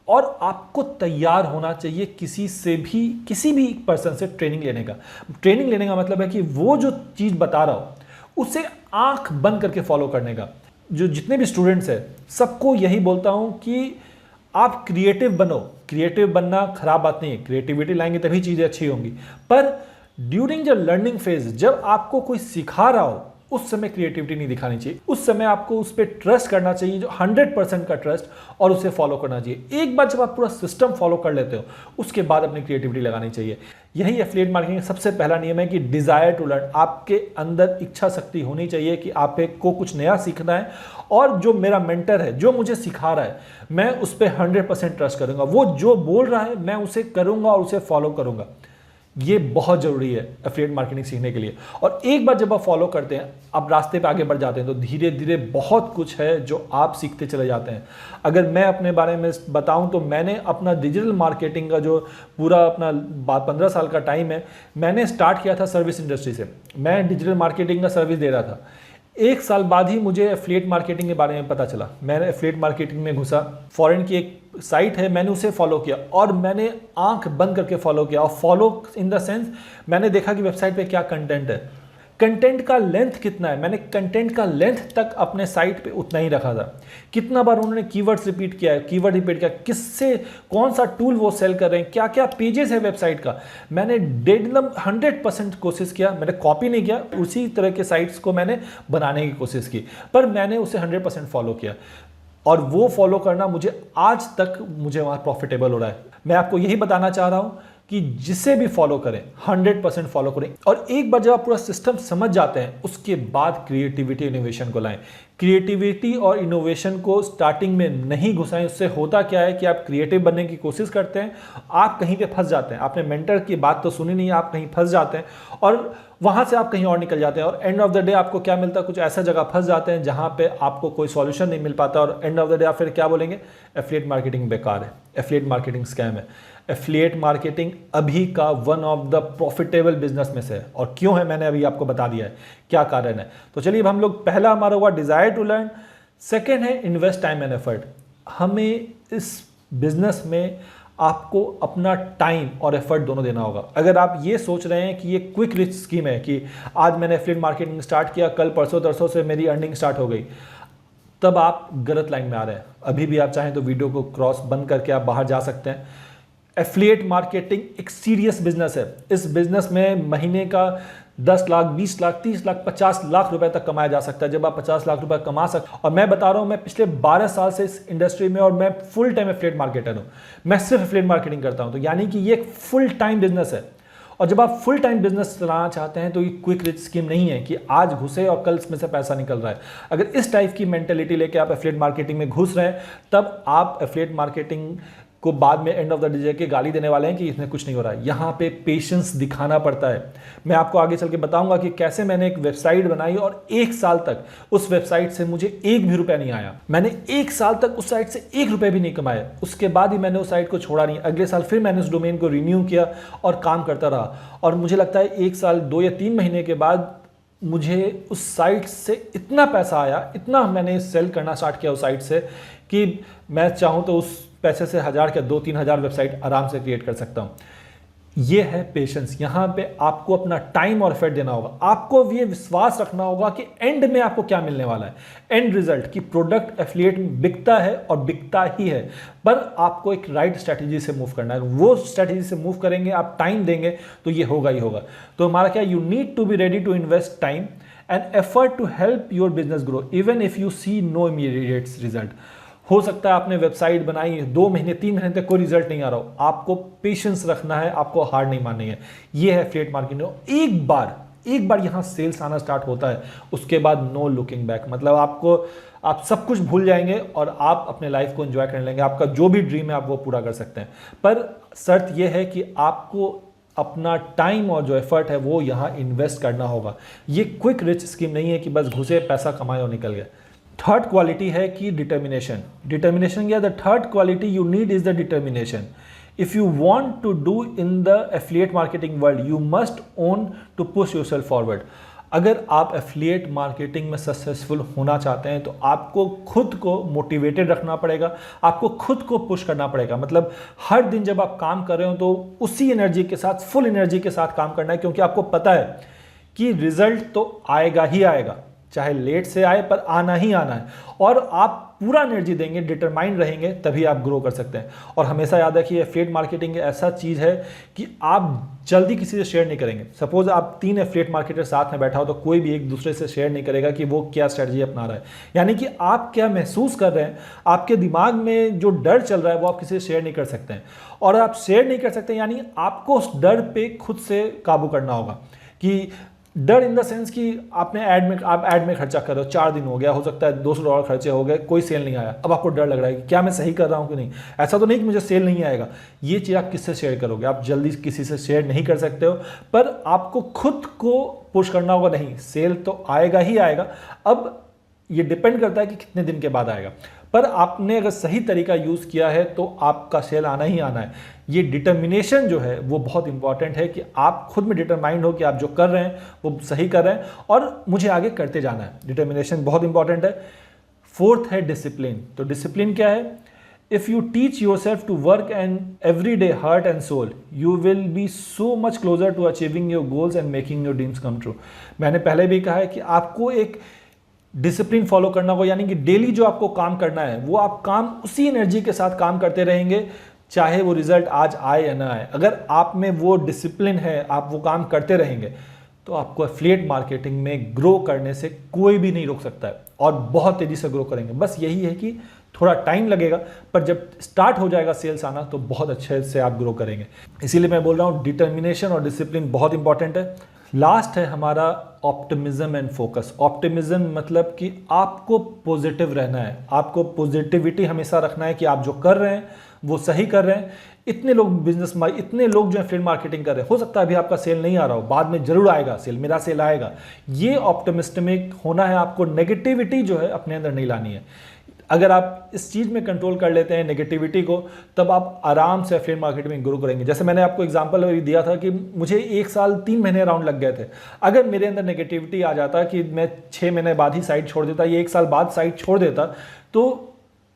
और आपको तैयार होना चाहिए किसी भी पर्सन से ट्रेनिंग लेने का। ट्रेनिंग लेने का मतलब है कि वो जो चीज़ बता रहा हो उसे आंख बंद करके फॉलो करने का। जो जितने भी स्टूडेंट्स हैं सबको यही बोलता हूं कि आप क्रिएटिव बनो। क्रिएटिव बनना खराब बात नहीं है, क्रिएटिविटी लाएंगे तभी चीज़ें अच्छी होंगी, पर ड्यूरिंग द लर्निंग फेज जब आपको कोई सिखा रहा हो उस समय क्रिएटिविटी नहीं दिखानी चाहिए। उस समय आपको उस पर ट्रस्ट करना चाहिए, जो 100% का ट्रस्ट, और उसे फॉलो करना चाहिए। एक बार जब आप पूरा सिस्टम फॉलो कर लेते हो उसके बाद अपनी क्रिएटिविटी लगानी चाहिए। यही एफिलिएट मार्केटिंग का सबसे पहला नियम है कि डिज़ायर टू लर्न। आपके अंदर इच्छा शक्ति होनी चाहिए कि आपको कुछ नया सीखना है, और जो मेरा मेंटर है जो मुझे सिखा रहा है मैं उस पर 100% ट्रस्ट करूँगा। वो जो बोल रहा है मैं उसे करूँगा और उसे फॉलो करूँगा। ये बहुत ज़रूरी है एफिलिएट मार्केटिंग सीखने के लिए। और एक बार जब आप फॉलो करते हैं, आप रास्ते पे आगे बढ़ जाते हैं, तो धीरे धीरे बहुत कुछ है जो आप सीखते चले जाते हैं। अगर मैं अपने बारे में बताऊं तो मैंने अपना डिजिटल मार्केटिंग का जो पूरा अपना 15 साल का टाइम है, मैंने स्टार्ट किया था सर्विस इंडस्ट्री से। मैं डिजिटल मार्केटिंग का सर्विस दे रहा था। 1 साल बाद ही मुझे एफिलिएट मार्केटिंग के बारे में पता चला। मैंने एफिलिएट मार्केटिंग में घुसा, फॉरेन की एक साइट है, मैंने उसे फॉलो किया, और मैंने आंख बंद करके फॉलो किया। और फॉलो इन द सेंस मैंने देखा कि वेबसाइट पे क्या कंटेंट है, कंटेंट का लेंथ कितना है। मैंने कंटेंट का लेंथ तक अपने साइट पे उतना ही रखा था। कितना बार उन्होंने कीवर्ड्स रिपीट किया है, कीवर्ड रिपीट किया, किससे कौन सा टूल वो सेल कर रहे हैं, क्या क्या पेजेस है वेबसाइट का। मैंने 100% कोशिश किया। मैंने कॉपी नहीं किया, उसी तरह के साइट्स को मैंने बनाने की कोशिश की, पर मैंने उसे 100% फॉलो किया, और वो फॉलो करना मुझे आज तक वहाँ प्रॉफिटेबल हो रहा है। मैं आपको यही बताना चाह रहा हूँ कि जिसे भी फॉलो करें 100% फॉलो करें। और एक बार जब आप पूरा सिस्टम समझ जाते हैं उसके बाद क्रिएटिविटी इनोवेशन को लाएं। क्रिएटिविटी और इनोवेशन को स्टार्टिंग में नहीं घुसाएं। उससे होता क्या है कि आप क्रिएटिव बनने की कोशिश करते हैं, आप कहीं पे फंस जाते हैं। आपने मेंटर की बात तो सुनी नहीं, आप कहीं फंस जाते हैं और वहां से आप कहीं और निकल जाते हैं और एंड ऑफ द डे आपको क्या मिलता है, कुछ ऐसा जगह फंस जाते हैं जहां पे आपको कोई सॉल्यूशन नहीं मिल पाता और एंड ऑफ द डे आप फिर क्या बोलेंगे, एफिलिएट मार्केटिंग बेकार है, एफिलिएट मार्केटिंग स्कैम है। एफिलिएट मार्केटिंग अभी का one of the profitable business में से है। और क्यों है मैंने अभी आपको बता दिया है क्या कारण है। तो चलिए अब हम लोग, पहला हमारा हुआ डिजायर टू लर्न, सेकेंड है इन्वेस्ट टाइम एंड एफर्ट। हमें इस बिजनेस में आपको अपना टाइम और एफर्ट दोनों देना होगा। अगर आप ये सोच रहे हैं कि ये क्विक रिच स्कीम है कि आज मैंने एफिलिएट मार्केटिंग स्टार्ट किया, कल परसों तरसों से मेरी अर्निंग स्टार्ट हो गई, तब आप गलत लाइन में आ रहे हैं। अभी भी आप चाहें तो वीडियो को क्रॉस बंद करके आप बाहर जा सकते हैं। एफिलिएट मार्केटिंग एक सीरियस बिजनेस है। इस बिजनेस में महीने का 10 लाख, 20 लाख, 30 लाख, 50 लाख रुपए तक कमाया जा सकता है। जब आप 50 लाख रुपए कमा सकते, और मैं बता रहा हूं, मैं पिछले 12 साल से इस इंडस्ट्री में और मैं फुल टाइम एफिलिएट मार्केटर हूं। मैं सिर्फ एफिलिएट मार्केटिंग करता हूं, तो यानी कि ये एक फुल टाइम बिजनेस है। और जब आप फुल टाइम बिजनेस चलाना चाहते हैं तो ये क्विक रिच स्कीम नहीं है कि आज घुसे और कल इसमें से पैसा निकल रहा है। अगर इस टाइप की मेंटेलिटी लेके आप एफिलिएट मार्केटिंग में घुस रहे हैं, तब आप एफिलिएट मार्केटिंग को बाद में एंड ऑफ द डे के गाली देने वाले हैं कि इसमें कुछ नहीं हो रहा है। यहाँ पे पेशेंस दिखाना पड़ता है। मैं आपको आगे चल के बताऊंगा कि कैसे मैंने एक वेबसाइट बनाई और 1 साल तक उस वेबसाइट से मुझे 1 भी रुपया नहीं आया। मैंने 1 साल तक उस साइट से 1 रुपया भी नहीं कमाया। उसके बाद ही मैंने उस साइट को छोड़ा नहीं। अगले साल फिर मैंने उस डोमेन को रिन्यू किया और काम करता रहा। और मुझे लगता है 1 साल 2 या 3 महीने के बाद मुझे उस साइट से इतना पैसा आया, इतना मैंने सेल करना स्टार्ट किया उस साइट से कि मैं चाहूँ तो उस पैसे से 1000 या 2-3 हज़ार वेबसाइट आराम से क्रिएट कर सकता हूँ। ये है पेशेंस। यहाँ पे आपको अपना टाइम और एफर्ट देना होगा। आपको ये विश्वास रखना होगा कि एंड में आपको क्या मिलने वाला है, एंड रिजल्ट की प्रोडक्ट एफिलिएट बिकता है और बिकता ही है। पर आपको एक राइट स्ट्रैटेजी से मूव करना है। वो स्ट्रैटेजी से मूव करेंगे, आप टाइम देंगे तो ये होगा ही होगा। तो हमारा क्या, you need to be ready to invest time and effort to help your business grow even if you see no immediate result. हो सकता है आपने वेबसाइट बनाई 2 महीने 3 महीने तक कोई रिजल्ट नहीं आ रहा हो, आपको पेशेंस रखना है, आपको हार नहीं माननी है। ये है एफिलिएट मार्केटिंग। एक बार यहां सेल्स आना स्टार्ट होता है, उसके बाद नो लुकिंग बैक। मतलब आप सब कुछ भूल जाएंगे और आप अपने लाइफ को एंजॉय करने लेंगे। आपका जो भी ड्रीम है आप वो पूरा कर सकते हैं। पर शर्त यह है कि आपको अपना टाइम और जो एफर्ट है वो यहां इन्वेस्ट करना होगा। ये क्विक रिच स्कीम नहीं है कि बस घुसे, पैसा कमाए और निकल गए। थर्ड क्वालिटी है कि डिटर्मिनेशन या the third quality you need is the determination. If you want to do in the affiliate marketing world you must own to push yourself forward. अगर आप एफिलिएट मार्केटिंग में सक्सेसफुल होना चाहते हैं तो आपको खुद को मोटिवेटेड रखना पड़ेगा, आपको खुद को पुश करना पड़ेगा। मतलब हर दिन जब आप काम कर रहे हो तो उसी एनर्जी के साथ, फुल एनर्जी के साथ काम करना है, क्योंकि आपको पता है कि रिजल्ट तो आएगा ही आएगा, चाहे लेट से आए पर आना ही आना है। और आप पूरा एनर्जी देंगे, डिटरमाइंड रहेंगे, तभी आप ग्रो कर सकते हैं। और हमेशा याद रखिए एफिलिएट मार्केटिंग ऐसा चीज है कि आप जल्दी किसी से शेयर नहीं करेंगे। सपोज आप 3 एफिलिएट मार्केटर साथ में बैठा हो तो कोई भी एक दूसरे से शेयर नहीं करेगा कि वो क्या स्ट्रेटजी अपना रहा है। यानी कि आप क्या महसूस कर रहे हैं, आपके दिमाग में जो डर चल रहा है वो आप किसी से शेयर नहीं कर सकते हैं। और आप शेयर नहीं कर सकते यानी आपको उस डर पे खुद से काबू करना होगा। कि डर इन द सेंस कि आप ऐड में खर्चा कर रहे हो, 4 दिन हो गया, हो सकता है $200 खर्चे हो गए, कोई सेल नहीं आया। अब आपको डर लग रहा है कि क्या मैं सही कर रहा हूं कि नहीं, ऐसा तो नहीं कि मुझे सेल नहीं आएगा। ये चीज़ आप किससे शेयर करोगे? आप जल्दी किसी से शेयर नहीं कर सकते हो, पर आपको खुद को पुश करना होगा, नहीं सेल तो आएगा ही आएगा। अब ये डिपेंड करता है कि कितने दिन के बाद आएगा, पर आपने अगर सही तरीका यूज़ किया है तो आपका सेल आना ही आना है। ये डिटर्मिनेशन जो है वो बहुत इंपॉर्टेंट है कि आप खुद में डिटरमाइंड हो कि आप जो कर रहे हैं वो सही कर रहे हैं और मुझे आगे करते जाना है। डिटर्मिनेशन बहुत इंपॉर्टेंट है। फोर्थ है डिसिप्लिन। तो डिसिप्लिन क्या है? If you teach yourself to work and every day heart and soul you will be so much closer to achieving your goals and making your dreams come true. मैंने पहले भी कहा है कि आपको एक डिसिप्लिन फॉलो करना होगा, यानी कि डेली जो आपको काम करना है वो आप काम उसी एनर्जी के साथ काम करते रहेंगे, चाहे वो रिजल्ट आज आए या ना आए। अगर आप में वो डिसिप्लिन है, आप वो काम करते रहेंगे, तो आपको एफिलिएट मार्केटिंग में ग्रो करने से कोई भी नहीं रोक सकता है और बहुत तेजी से ग्रो करेंगे। बस यही है कि थोड़ा टाइम लगेगा, पर जब स्टार्ट हो जाएगा सेल्स आना तो बहुत अच्छे से आप ग्रो करेंगे। इसीलिए मैं बोल रहा हूँ डिटर्मिनेशन और डिसिप्लिन बहुत इंपॉर्टेंट है। लास्ट है हमारा ऑप्टिमिज्म एंड फोकस। ऑप्टिमिज्म मतलब कि आपको पॉजिटिव रहना है, आपको पॉजिटिविटी हमेशा रखना है कि आप जो कर रहे हैं वो सही कर रहे हैं। इतने लोग बिजनेस में, इतने लोग जो है एफिलिएट मार्केटिंग कर रहे हैं, हो सकता है अभी आपका सेल नहीं आ रहा हो, बाद में जरूर आएगा सेल, मेरा सेल आएगा। ये ऑप्टिमिस्टिक होना है आपको, नेगेटिविटी जो है अपने अंदर नहीं लानी है। अगर आप इस चीज़ में कंट्रोल कर लेते हैं नेगेटिविटी को, तब आप आराम से एफिलिएट मार्केटिंग में ग्रो करेंगे। जैसे मैंने आपको एग्जांपल अभी दिया था कि मुझे 1 साल 3 महीने अराउंड लग गए थे। अगर मेरे अंदर नेगेटिविटी आ जाता कि मैं 6 महीने बाद ही साइट छोड़ देता, ये 1 साल बाद साइट छोड़ देता, तो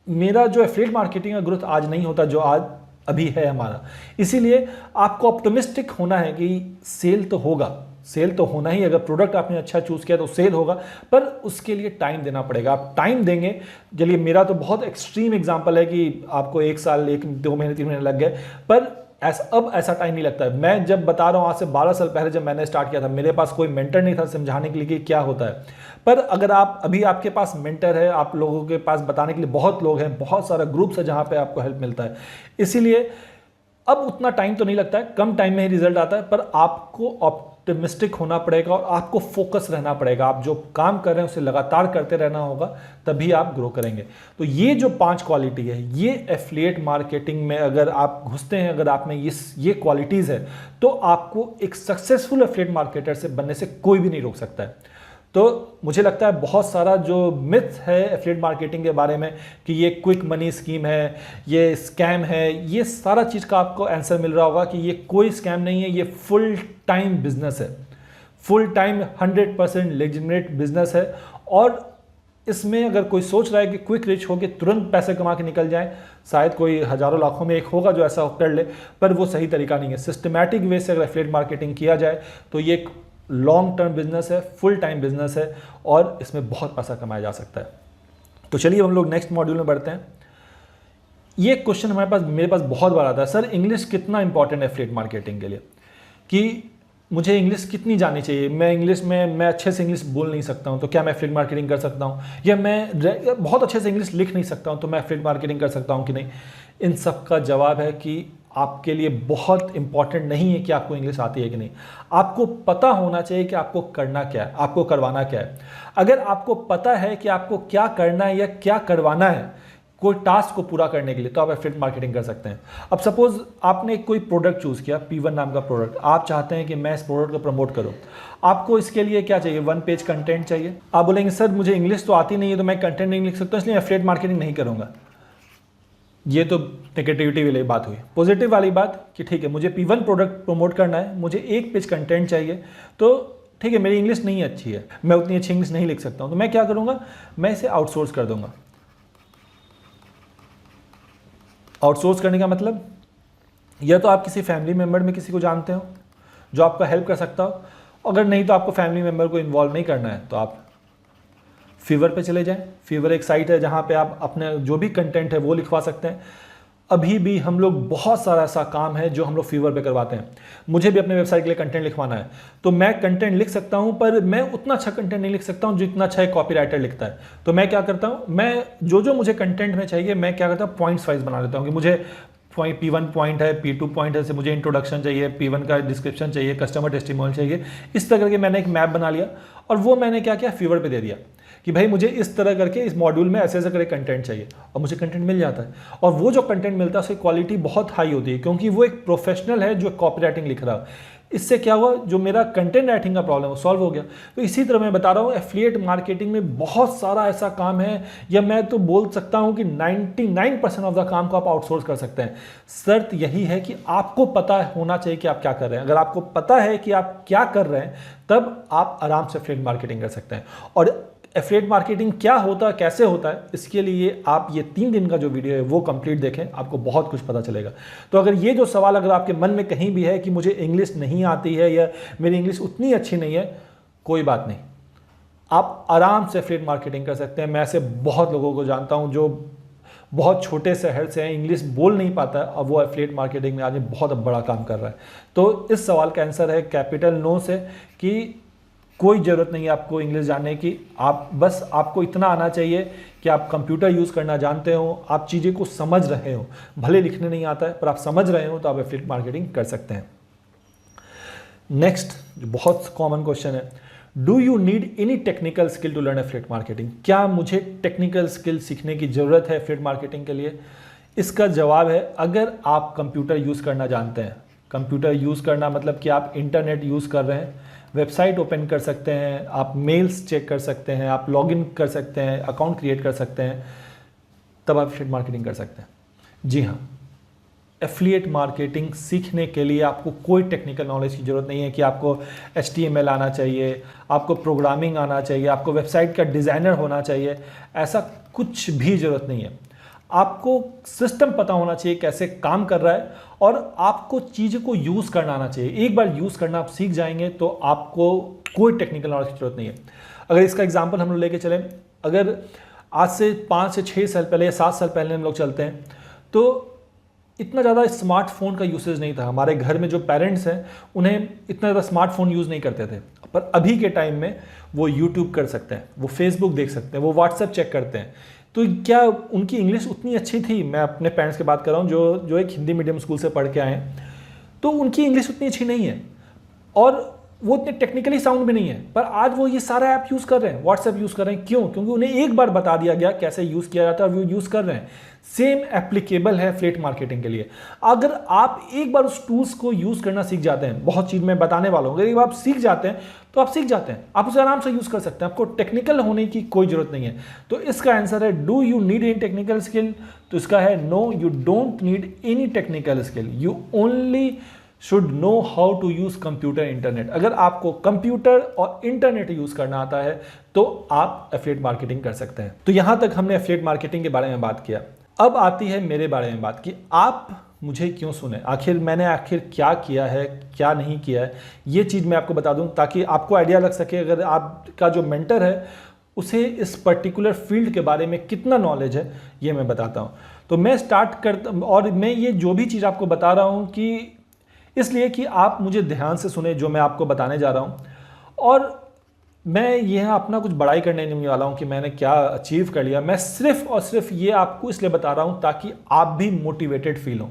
मेरा जो एफिलिएट मार्केटिंग का ग्रोथ आज नहीं होता जो आज अभी है हमारा। इसीलिए आपको ऑप्टिमिस्टिक होना है कि सेल तो होगा, सेल तो होना ही, अगर प्रोडक्ट आपने अच्छा चूज किया तो सेल होगा, पर उसके लिए टाइम देना पड़ेगा। आप टाइम देंगे। चलिए मेरा तो बहुत एक्सट्रीम एग्जांपल है कि आपको 1 साल 1-2 महीने 3 महीने लग गए, पर अब ऐसा टाइम नहीं लगता है। मैं जब बता रहा हूँ आज से 12 साल पहले जब मैंने स्टार्ट किया था, मेरे पास कोई मेंटर नहीं था समझाने के लिए कि क्या होता है। पर अगर आप अभी आपके पास मेंटर है, आप लोगों के पास बताने के लिए बहुत लोग हैं, बहुत सारा ग्रुप्स है जहाँ पे आपको हेल्प मिलता है। इसीलिए अब उतना टाइम तो नहीं लगता है, कम टाइम में ही रिजल्ट आता है, पर आपको ऑप्टिमिस्टिक होना पड़ेगा और आपको फोकस रहना पड़ेगा। आप जो काम कर रहे हैं उसे लगातार करते रहना होगा, तभी आप ग्रो करेंगे। तो ये जो 5 क्वालिटी है, ये एफिलिएट मार्केटिंग में अगर आप घुसते हैं, अगर आप में ये क्वालिटीज़ है, तो आपको एक सक्सेसफुल एफिलिएट मार्केटर से बनने से कोई भी नहीं रोक सकता है। तो मुझे लगता है बहुत सारा जो मिथ है एफिलिएट मार्केटिंग के बारे में कि ये क्विक मनी स्कीम है, ये स्कैम है, ये सारा चीज़ का आपको आंसर मिल रहा होगा कि ये कोई स्कैम नहीं है, ये फुल टाइम बिजनेस है, फुल टाइम 100% लेजिटिमेट बिजनेस है। और इसमें अगर कोई सोच रहा है कि क्विक रिच हो के तुरंत पैसे कमा के निकल जाए, शायद कोई हजारों लाखों में एक होगा जो ऐसा कर ले, पर वो सही तरीका नहीं है। सिस्टमैटिक वे से अगर एफिलिएट मार्केटिंग किया जाए तो ये एक लॉन्ग टर्म बिजनेस है, फुल टाइम बिजनेस है और इसमें बहुत पैसा कमाया जा सकता है। तो चलिए हम लोग नेक्स्ट मॉड्यूल में बढ़ते हैं। ये क्वेश्चन मेरे पास बहुत बार आता है, सर इंग्लिश कितना इंपॉर्टेंट है एफिलिएट मार्केटिंग के लिए, कि मुझे इंग्लिश कितनी जानी चाहिए, मैं अच्छे से इंग्लिश बोल नहीं सकता हूँ तो क्या मैं एफिलिएट मार्केटिंग कर सकता हूँ, या मैं बहुत अच्छे से इंग्लिश लिख नहीं सकता हूँ तो मैं एफिलिएट मार्केटिंग कर सकता हूँ कि नहीं। इन सब का जवाब है कि आपके लिए बहुत इंपॉर्टेंट नहीं है कि आपको इंग्लिश आती है कि नहीं, आपको पता होना चाहिए कि आपको करना क्या है, आपको करवाना क्या है। अगर आपको पता है कि आपको क्या करना है या क्या करवाना है कोई टास्क को पूरा करने के लिए, तो आप एफिलिएट मार्केटिंग कर सकते हैं। अब सपोज आपने कोई प्रोडक्ट चूज किया, P1 नाम का प्रोडक्ट, आप चाहते हैं कि मैं इस प्रोडक्ट को प्रमोट करूं। आपको इसके लिए क्या चाहिए, 1 पेज कंटेंट चाहिए। आप बोलेंगे सर मुझे इंग्लिश तो आती नहीं है तो मैं कंटेंट नहीं लिख सकता, इसलिए एफिलिएट मार्केटिंग नहीं करूंगा। ये तो नेगेटिविटी वाली बात हुई। पॉजिटिव वाली बात कि ठीक है मुझे P1 प्रोडक्ट प्रमोट करना है, मुझे 1 पेज कंटेंट चाहिए, तो ठीक है मेरी इंग्लिश नहीं अच्छी है, मैं उतनी अच्छी इंग्लिश नहीं लिख सकता हूं, तो मैं क्या करूंगा, मैं इसे आउटसोर्स कर दूंगा। आउटसोर्स करने का मतलब, या तो आप किसी फैमिली मेम्बर में किसी को जानते हो जो आपका हेल्प कर सकता हो, अगर नहीं तो आपको फैमिली मेम्बर को इन्वॉल्व नहीं करना है तो आप फीवर पे चले जाएं। फीवर एक साइट है जहां पे आप अपने जो भी कंटेंट है वो लिखवा सकते हैं। अभी भी हम लोग बहुत सारा ऐसा काम है जो हम लोग फीवर पे करवाते हैं। मुझे भी अपने वेबसाइट के लिए कंटेंट लिखवाना है तो मैं कंटेंट लिख सकता हूं, पर मैं उतना अच्छा कंटेंट नहीं लिख सकता हूं जितना अच्छा एक कॉपीराइटर लिखता है। तो मैं क्या करता हूं, मैं जो मुझे कंटेंट में चाहिए मैं क्या करता हूं, पॉइंट्स वाइज बना लेता हूं कि मुझे P1 पॉइंट है, P2 पॉइंट है, से मुझे इंट्रोडक्शन चाहिए, P1 का डिस्क्रिप्शन चाहिए, कस्टमर टेस्टिमोनियल चाहिए। इस तरह करके मैंने एक मैप बना लिया और वो मैंने क्या किया, फीवर पे दे दिया कि भाई मुझे इस तरह करके इस मॉड्यूल में ऐसे ऐसे करके कंटेंट चाहिए, और मुझे कंटेंट मिल जाता है। और वो जो कंटेंट मिलता है उसकी क्वालिटी बहुत हाई होती है, क्योंकि वो एक प्रोफेशनल है जो कॉपी राइटिंग लिख रहा है। इससे क्या हुआ, जो मेरा कंटेंट राइटिंग का प्रॉब्लम वो सॉल्व हो गया। तो इसी तरह मैं बता रहा हूँ एफिलिएट मार्केटिंग में बहुत सारा ऐसा काम है, या मैं तो बोल सकता हूँ कि 99% ऑफ द काम को आप आउटसोर्स कर सकते हैं। शर्त यही है कि आपको पता होना चाहिए कि आप क्या कर रहे हैं। अगर आपको पता है कि आप क्या कर रहे हैं तब आप आराम से एफिलिएट मार्केटिंग कर सकते हैं। और एफिलिएट मार्केटिंग क्या होता है, कैसे होता है, इसके लिए आप ये 3 दिन का जो वीडियो है वो कंप्लीट देखें, आपको बहुत कुछ पता चलेगा। तो अगर ये जो सवाल अगर आपके मन में कहीं भी है कि मुझे इंग्लिश नहीं आती है या मेरी इंग्लिश उतनी अच्छी नहीं है, कोई बात नहीं, आप आराम से एफिलिएट मार्केटिंग कर सकते हैं। मैं ऐसे बहुत लोगों को जानता हूँ जो बहुत छोटे शहर से हैं, इंग्लिश बोल नहीं पाता है, अब वो एफिलिएट मार्केटिंग में आज बहुत बड़ा काम कर रहा है। तो इस सवाल का आंसर है कैपिटल नो से कि कोई ज़रूरत नहीं है आपको इंग्लिश जानने की। आपको इतना आना चाहिए कि आप कंप्यूटर यूज़ करना जानते हो, आप चीज़ें को समझ रहे हो। भले लिखने नहीं आता है पर आप समझ रहे हो तो आप एफिलिएट मार्केटिंग कर सकते हैं। नेक्स्ट जो बहुत कॉमन क्वेश्चन है, do you need any technical skill to learn affiliate marketing? क्या मुझे टेक्निकल स्किल सीखने की ज़रूरत है एफिलिएट मार्केटिंग के लिए? इसका जवाब है, अगर आप कंप्यूटर यूज़ करना जानते हैं। कंप्यूटर यूज़ करना मतलब कि आप इंटरनेट यूज़ कर रहे हैं, वेबसाइट ओपन कर सकते हैं, आप मेल्स चेक कर सकते हैं, आप लॉगिन कर सकते हैं, अकाउंट क्रिएट कर सकते हैं, तब आप एफिलिएट मार्केटिंग कर सकते हैं। जी हाँ, एफिलिएट मार्केटिंग सीखने के लिए आपको कोई टेक्निकल नॉलेज की ज़रूरत नहीं है कि आपको HTML आना चाहिए, आपको प्रोग्रामिंग आना चाहिए, आपको वेबसाइट का डिज़ाइनर होना चाहिए। ऐसा कुछ भी ज़रूरत नहीं है। आपको सिस्टम पता होना चाहिए कैसे काम कर रहा है, और आपको चीज़ों को यूज़ करना आना चाहिए। एक बार यूज़ करना आप सीख जाएंगे तो आपको कोई टेक्निकल नॉलेज की ज़रूरत नहीं है। अगर इसका एग्जांपल हम लोग लेके चलें, अगर आज से 5 से 6 साल पहले या 7 साल पहले हम लोग चलते हैं, तो इतना ज़्यादा स्मार्टफोन का यूसेज नहीं था। हमारे घर में जो पेरेंट्स हैं उन्हें इतना ज़्यादा स्मार्टफोन यूज़ नहीं करते थे, पर अभी के टाइम में वो यूट्यूब कर सकते हैं, वो फेसबुक देख सकते हैं, वो व्हाट्सएप चेक करते हैं। तो क्या उनकी इंग्लिश उतनी अच्छी थी? मैं अपने पेरेंट्स की बात कर रहा हूँ जो एक हिंदी मीडियम स्कूल से पढ़ के आए हैं, तो उनकी इंग्लिश उतनी अच्छी नहीं है और वो इतने टेक्निकली साउंड भी नहीं है, पर आज वो ये सारा ऐप यूज़ कर रहे हैं, व्हाट्सएप यूज़ कर रहे हैं। क्यों? क्योंकि उन्हें एक बार बता दिया गया कैसे यूज़ किया जाता है और वो यूज़ कर रहे हैं। सेम एप्लीकेबल है एफिलिएट मार्केटिंग के लिए। अगर आप एक बार उस टूल्स को यूज़ करना सीख जाते हैं, बहुत चीज़ मैं बताने वाला हूँ, अगर एक बार आप सीख जाते हैं तो आप सीख जाते हैं, आप उसे आराम से यूज़ कर सकते हैं, आपको टेक्निकल होने की कोई ज़रूरत नहीं है। तो इसका आंसर है, do you need any technical skill? तो इसका है, no you don't need any technical skill, you only should know how to use computer internet. अगर आपको कंप्यूटर और इंटरनेट यूज़ करना आता है तो आप एफिलिएट मार्केटिंग कर सकते हैं। तो यहाँ तक हमने एफिलिएट मार्केटिंग के बारे में बात किया। अब आती है मेरे बारे में बात कि आप मुझे क्यों सुने, मैंने क्या किया है, क्या नहीं किया है, ये चीज़ मैं आपको बता दूं ताकि आपको आइडिया लग सके अगर आपका जो मेंटर है उसे इस पर्टिकुलर फील्ड के बारे में कितना नॉलेज है, ये मैं बताता हूँ। तो मैं स्टार्ट करता, और मैं ये जो भी चीज़ आपको बता रहा हूँ कि इसलिए कि आप मुझे ध्यान से सुने जो मैं आपको बताने जा रहा हूँ, और मैं यह अपना कुछ बड़ाई करने नहीं वाला हूँ कि मैंने क्या अचीव कर लिया। मैं सिर्फ और सिर्फ ये आपको इसलिए बता रहा हूँ ताकि आप भी मोटिवेटेड फील हो,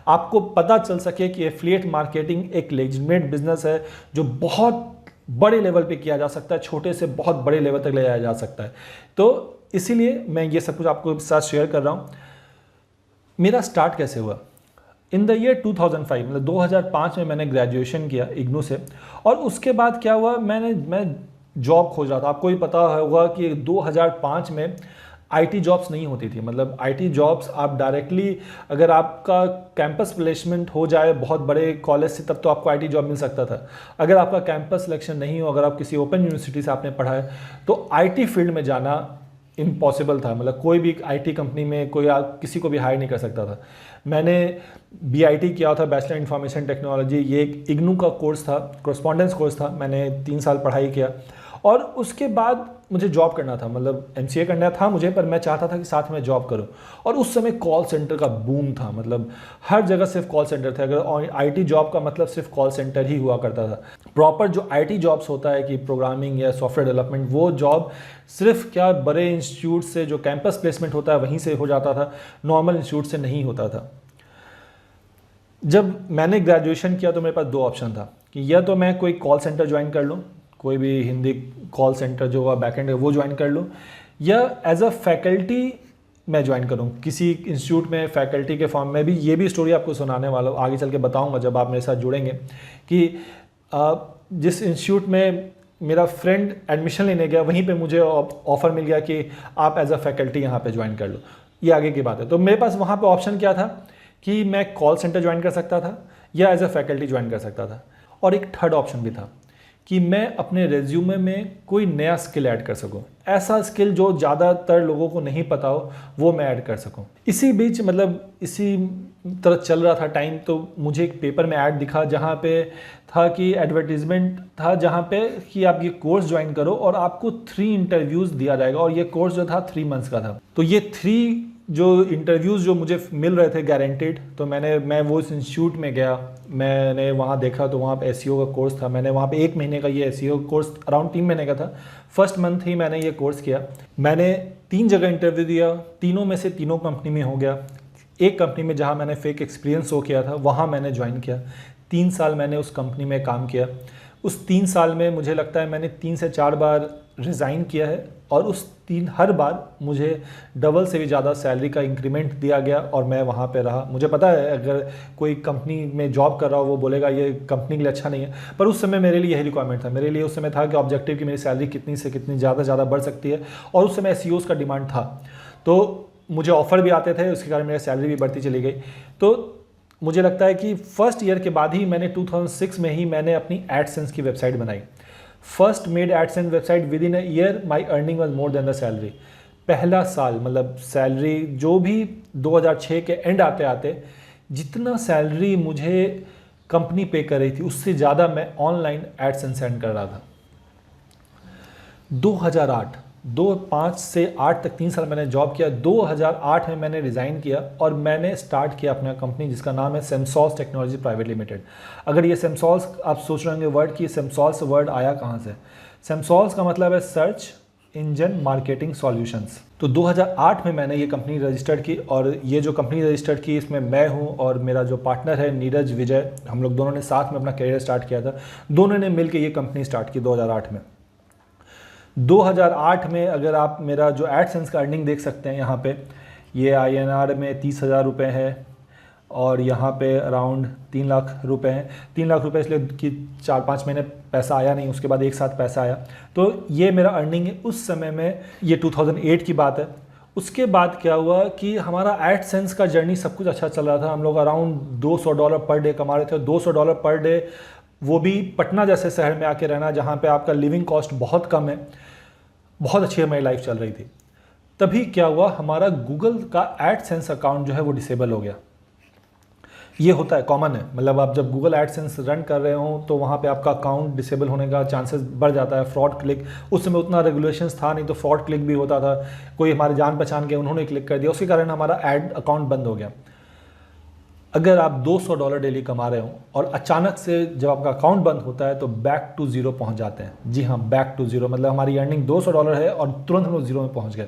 आपको पता चल सके कि एफिलिएट मार्केटिंग एक लेजिटिमेट बिजनेस है जो बहुत बड़े लेवल पे किया जा सकता है, छोटे से बहुत बड़े लेवल तक ले जाया जा सकता है। तो इसीलिए मैं ये सब कुछ आपको साथ शेयर कर रहा हूँ। मेरा स्टार्ट कैसे हुआ? इन द ईयर 2005, मतलब 2005 में मैंने ग्रेजुएशन किया इग्नू से, और उसके बाद क्या हुआ, मैं जॉब खोज रहा था। आपको भी पता होगा कि 2005 में आईटी जॉब्स नहीं होती थी। मतलब आईटी जॉब्स आप डायरेक्टली, अगर आपका कैंपस प्लेसमेंट हो जाए बहुत बड़े कॉलेज से, तब तो आपको आईटी जॉब मिल सकता था। अगर आपका कैंपस सिलेक्शन नहीं हो, अगर आप किसी ओपन यूनिवर्सिटी से आपने पढ़ा है, तो आईटी फील्ड में जाना इम्पॉसिबल था। मतलब कोई भी आईटी कंपनी में कोई किसी को भी हायर नहीं कर सकता था। मैंने बीआईटी किया था, बैचलर इंफॉर्मेशन टेक्नोलॉजी। ये एक इग्नू का कोर्स था, कोरेस्पॉन्डेंस कोर्स था। मैंने 3 साल पढ़ाई किया और उसके बाद मुझे जॉब करना था, मतलब एमसीए करना था मुझे, पर मैं चाहता था कि साथ में जॉब करूं। और उस समय कॉल सेंटर का बूम था, मतलब हर जगह सिर्फ कॉल सेंटर थे। अगर आईटी जॉब का मतलब सिर्फ कॉल सेंटर ही हुआ करता था। प्रॉपर जो आईटी जॉब्स होता है कि प्रोग्रामिंग या सॉफ्टवेयर डेवलपमेंट, वो जॉब सिर्फ क्या बड़े इंस्टीट्यूट से जो कैंपस प्लेसमेंट होता है वहीं से हो जाता था, नॉर्मल इंस्टीट्यूट से नहीं होता था। जब मैंने ग्रेजुएशन किया तो मेरे पास 2 ऑप्शन था कि या तो मैं कोई कॉल सेंटर ज्वाइन कर लूँ, कोई भी हिंदी कॉल सेंटर जो बैकएंड है वो ज्वाइन कर लूँ, या एज अ फैकल्टी मैं ज्वाइन करूँ किसी इंस्टीट्यूट में फैकल्टी के फॉर्म में भी। ये भी स्टोरी आपको सुनाने वाला हूँ, आगे चल के बताऊँगा जब आप मेरे साथ जुड़ेंगे, कि जिस इंस्टीट्यूट में मेरा फ्रेंड एडमिशन लेने गया वहीं पे मुझे ऑफ़र मिल गया कि आप एज अ फैकल्टी यहाँ पे ज्वाइन कर लो। ये आगे की बात है। तो मेरे पास वहाँ पे ऑप्शन क्या था कि मैं कॉल सेंटर ज्वाइन कर सकता था या एज अ फैकल्टी ज्वाइन कर सकता था, और एक थर्ड ऑप्शन भी था कि मैं अपने रेज्यूमे में कोई नया स्किल ऐड कर सकूं, ऐसा स्किल जो ज़्यादातर लोगों को नहीं पता हो वो मैं ऐड कर सकूं। इसी बीच, मतलब इसी तरह चल रहा था टाइम, तो मुझे एक पेपर में ऐड दिखा जहाँ पे था कि एडवर्टीजमेंट था जहाँ पे कि आप ये कोर्स ज्वाइन करो और आपको 3 इंटरव्यूज़ दिया जाएगा, और ये कोर्स जो था 3 मंथ्स का था। तो ये 3 जो इंटरव्यूज़ जो मुझे मिल रहे थे गारंटेड, तो मैं वो इस इंस्टीट्यूट में गया, मैंने वहाँ देखा तो वहाँ पे एसईओ का कोर्स था। मैंने वहाँ पे 1 महीने का ये एसईओ कोर्स अराउंड 3 महीने का था। फर्स्ट मंथ ही मैंने ये कोर्स किया। मैंने 3 जगह इंटरव्यू दिया, तीनों में से तीनों कंपनी में हो गया। एक कंपनी में जहाँ मैंने फेक एक्सपीरियंस शो किया था वहाँ मैंने ज्वाइन किया। 3 साल मैंने उस कंपनी में काम किया। उस 3 साल में मुझे लगता है मैंने 3 से 4 बार रिज़ाइन किया है और हर बार मुझे डबल से भी ज़्यादा सैलरी का इंक्रीमेंट दिया गया और मैं वहाँ पे रहा। मुझे पता है अगर कोई कंपनी में जॉब कर रहा हो वो बोलेगा ये कंपनी के लिए अच्छा नहीं है, पर उस समय मेरे लिए यही रिक्वायरमेंट था। मेरे लिए उस समय था कि ऑब्जेक्टिव कि मेरी सैलरी कितनी से कितनी ज़्यादा बढ़ सकती है, और उस समय SEOs का डिमांड था, तो मुझे ऑफ़र भी आते थे, उसके कारण मेरी सैलरी भी बढ़ती चली गई। तो मुझे लगता है कि फर्स्ट ईयर के बाद ही मैंने 2006 में ही मैंने अपनी एडसेंस की वेबसाइट बनाई। First made AdSense website with in a year my earning was more than the salary. पहला साल मतलब सैलरी जो भी 2006 के एंड आते आते जितना सैलरी मुझे कंपनी पे कर रही थी उससे ज़्यादा मैं ऑनलाइन एडसेंस अर्न कर रहा था। 2005 से 8 तक 3 साल मैंने जॉब किया। 2008 में मैंने रिज़ाइन किया और मैंने स्टार्ट किया अपना कंपनी जिसका नाम है सेमसॉल्स टेक्नोलॉजी प्राइवेट लिमिटेड। अगर ये सेमसॉल्स आप सोच रहे होंगे वर्ड कि सेमसॉल्स वर्ड आया कहाँ से। सेमसॉल्स का मतलब है सर्च इंजन मार्केटिंग सॉल्यूशंस। तो 2008 में मैंने ये कंपनी रजिस्टर्ड की, और ये जो कंपनी रजिस्टर्ड की इसमें मैं हूँ और मेरा जो पार्टनर है नीरज विजय, हम लोग दोनों ने साथ में अपना करियर स्टार्ट किया था। दोनों ने मिलकर ये कंपनी स्टार्ट की 2008 में। 2008 में अगर आप मेरा जो एडसेंस का अर्निंग देख सकते हैं यहाँ पे, ये INR में 30,000 रुपये है और यहाँ पे अराउंड 3 लाख रुपए हैं। 3 लाख रुपए इसलिए कि 4-5 महीने पैसा आया नहीं, उसके बाद एक साथ पैसा आया। तो ये मेरा अर्निंग है उस समय में, ये 2008 की बात है। उसके बाद क्या हुआ कि हमारा एडसेंस का जर्नी सब कुछ अच्छा चल रहा था। हम लोग अराउंड $200 पर डे कमा रहे थे। $200 पर डे, वो भी पटना जैसे शहर में आके रहना जहाँ पे आपका लिविंग कॉस्ट बहुत कम है। बहुत अच्छी हमारी लाइफ चल रही थी। तभी क्या हुआ, हमारा गूगल का एडसेंस अकाउंट जो है वो डिसेबल हो गया। ये होता है, कॉमन है, मतलब आप जब गूगल एडसेंस रन कर रहे हो तो वहाँ पे आपका अकाउंट डिसेबल होने का चांसेस बढ़ जाता है। फ्रॉड क्लिक, उस समय उतना रेगुलेशंस था नहीं तो फ्रॉड क्लिक भी होता था। कोई हमारे जान पहचान के उन्होंने क्लिक कर दिया, उसके कारण हमारा एड अकाउंट बंद हो गया। अगर आप $200 डेली कमा रहे हो और अचानक से जब आपका अकाउंट बंद होता है तो बैक टू जीरो पहुंच जाते हैं। जी हाँ, बैक टू जीरो, मतलब हमारी अर्निंग $200 है और तुरंत हम लोग जीरो में पहुंच गए।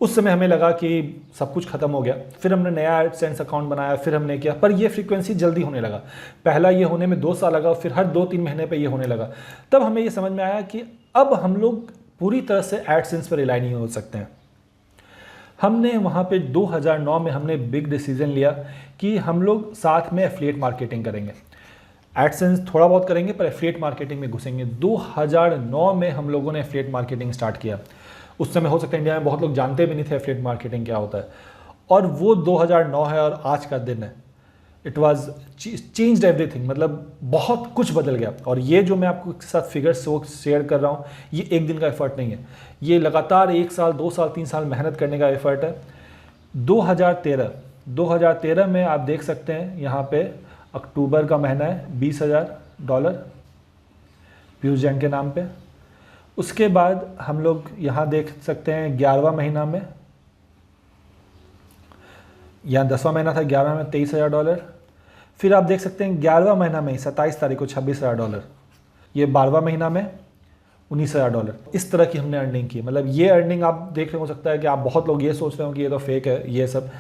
उस समय हमें लगा कि सब कुछ खत्म हो गया। फिर हमने नया एडसेंस अकाउंट बनाया, फिर हमने किया, पर ये फ्रीक्वेंसी जल्दी होने लगा। पहला ये होने में 2 साल लगा, फिर हर 2-3 महीने पे ये होने लगा। तब हमें ये समझ में आया कि अब हम लोग पूरी तरह से एडसेंस पर रिलाई नहीं हो सकते हैं। हमने वहाँ पे 2009 में हमने बिग डिसीजन लिया कि हम लोग साथ में एफिलिएट मार्केटिंग करेंगे। एडसेंस थोड़ा बहुत करेंगे पर एफिलिएट मार्केटिंग में घुसेंगे। 2009 में हम लोगों ने एफिलिएट मार्केटिंग स्टार्ट किया। उस समय हो सकता है इंडिया में बहुत लोग जानते भी नहीं थे एफिलिएट मार्केटिंग क्या होता है, और वो 2009 है और आज का दिन है। इट वॉज चेंज्ड एवरीथिंग, मतलब बहुत कुछ बदल गया। और ये जो मैं आपको साथ फिगर्स शेयर कर रहा हूँ, ये एक दिन का एफर्ट नहीं है, ये लगातार 1 साल 2 साल 3 साल मेहनत करने का एफर्ट है। 2013 में आप देख सकते हैं यहाँ पे अक्टूबर का महीना है, $20,000 पीयूष जैन के नाम पे। उसके बाद हम लोग यहाँ देख सकते हैं 11वां महीना में, यहाँ 10वां महीना था, 11 में $23,000। फिर आप देख सकते हैं 11वां महीना में 27 तारीख को $26,000। ये 12वां महीना में $19,000। इस तरह की हमने अर्निंग की। मतलब ये अर्निंग आप देख रहे हो सकता है कि आप बहुत लोग ये सोच रहे हो कि ये तो फेक है, ये सब,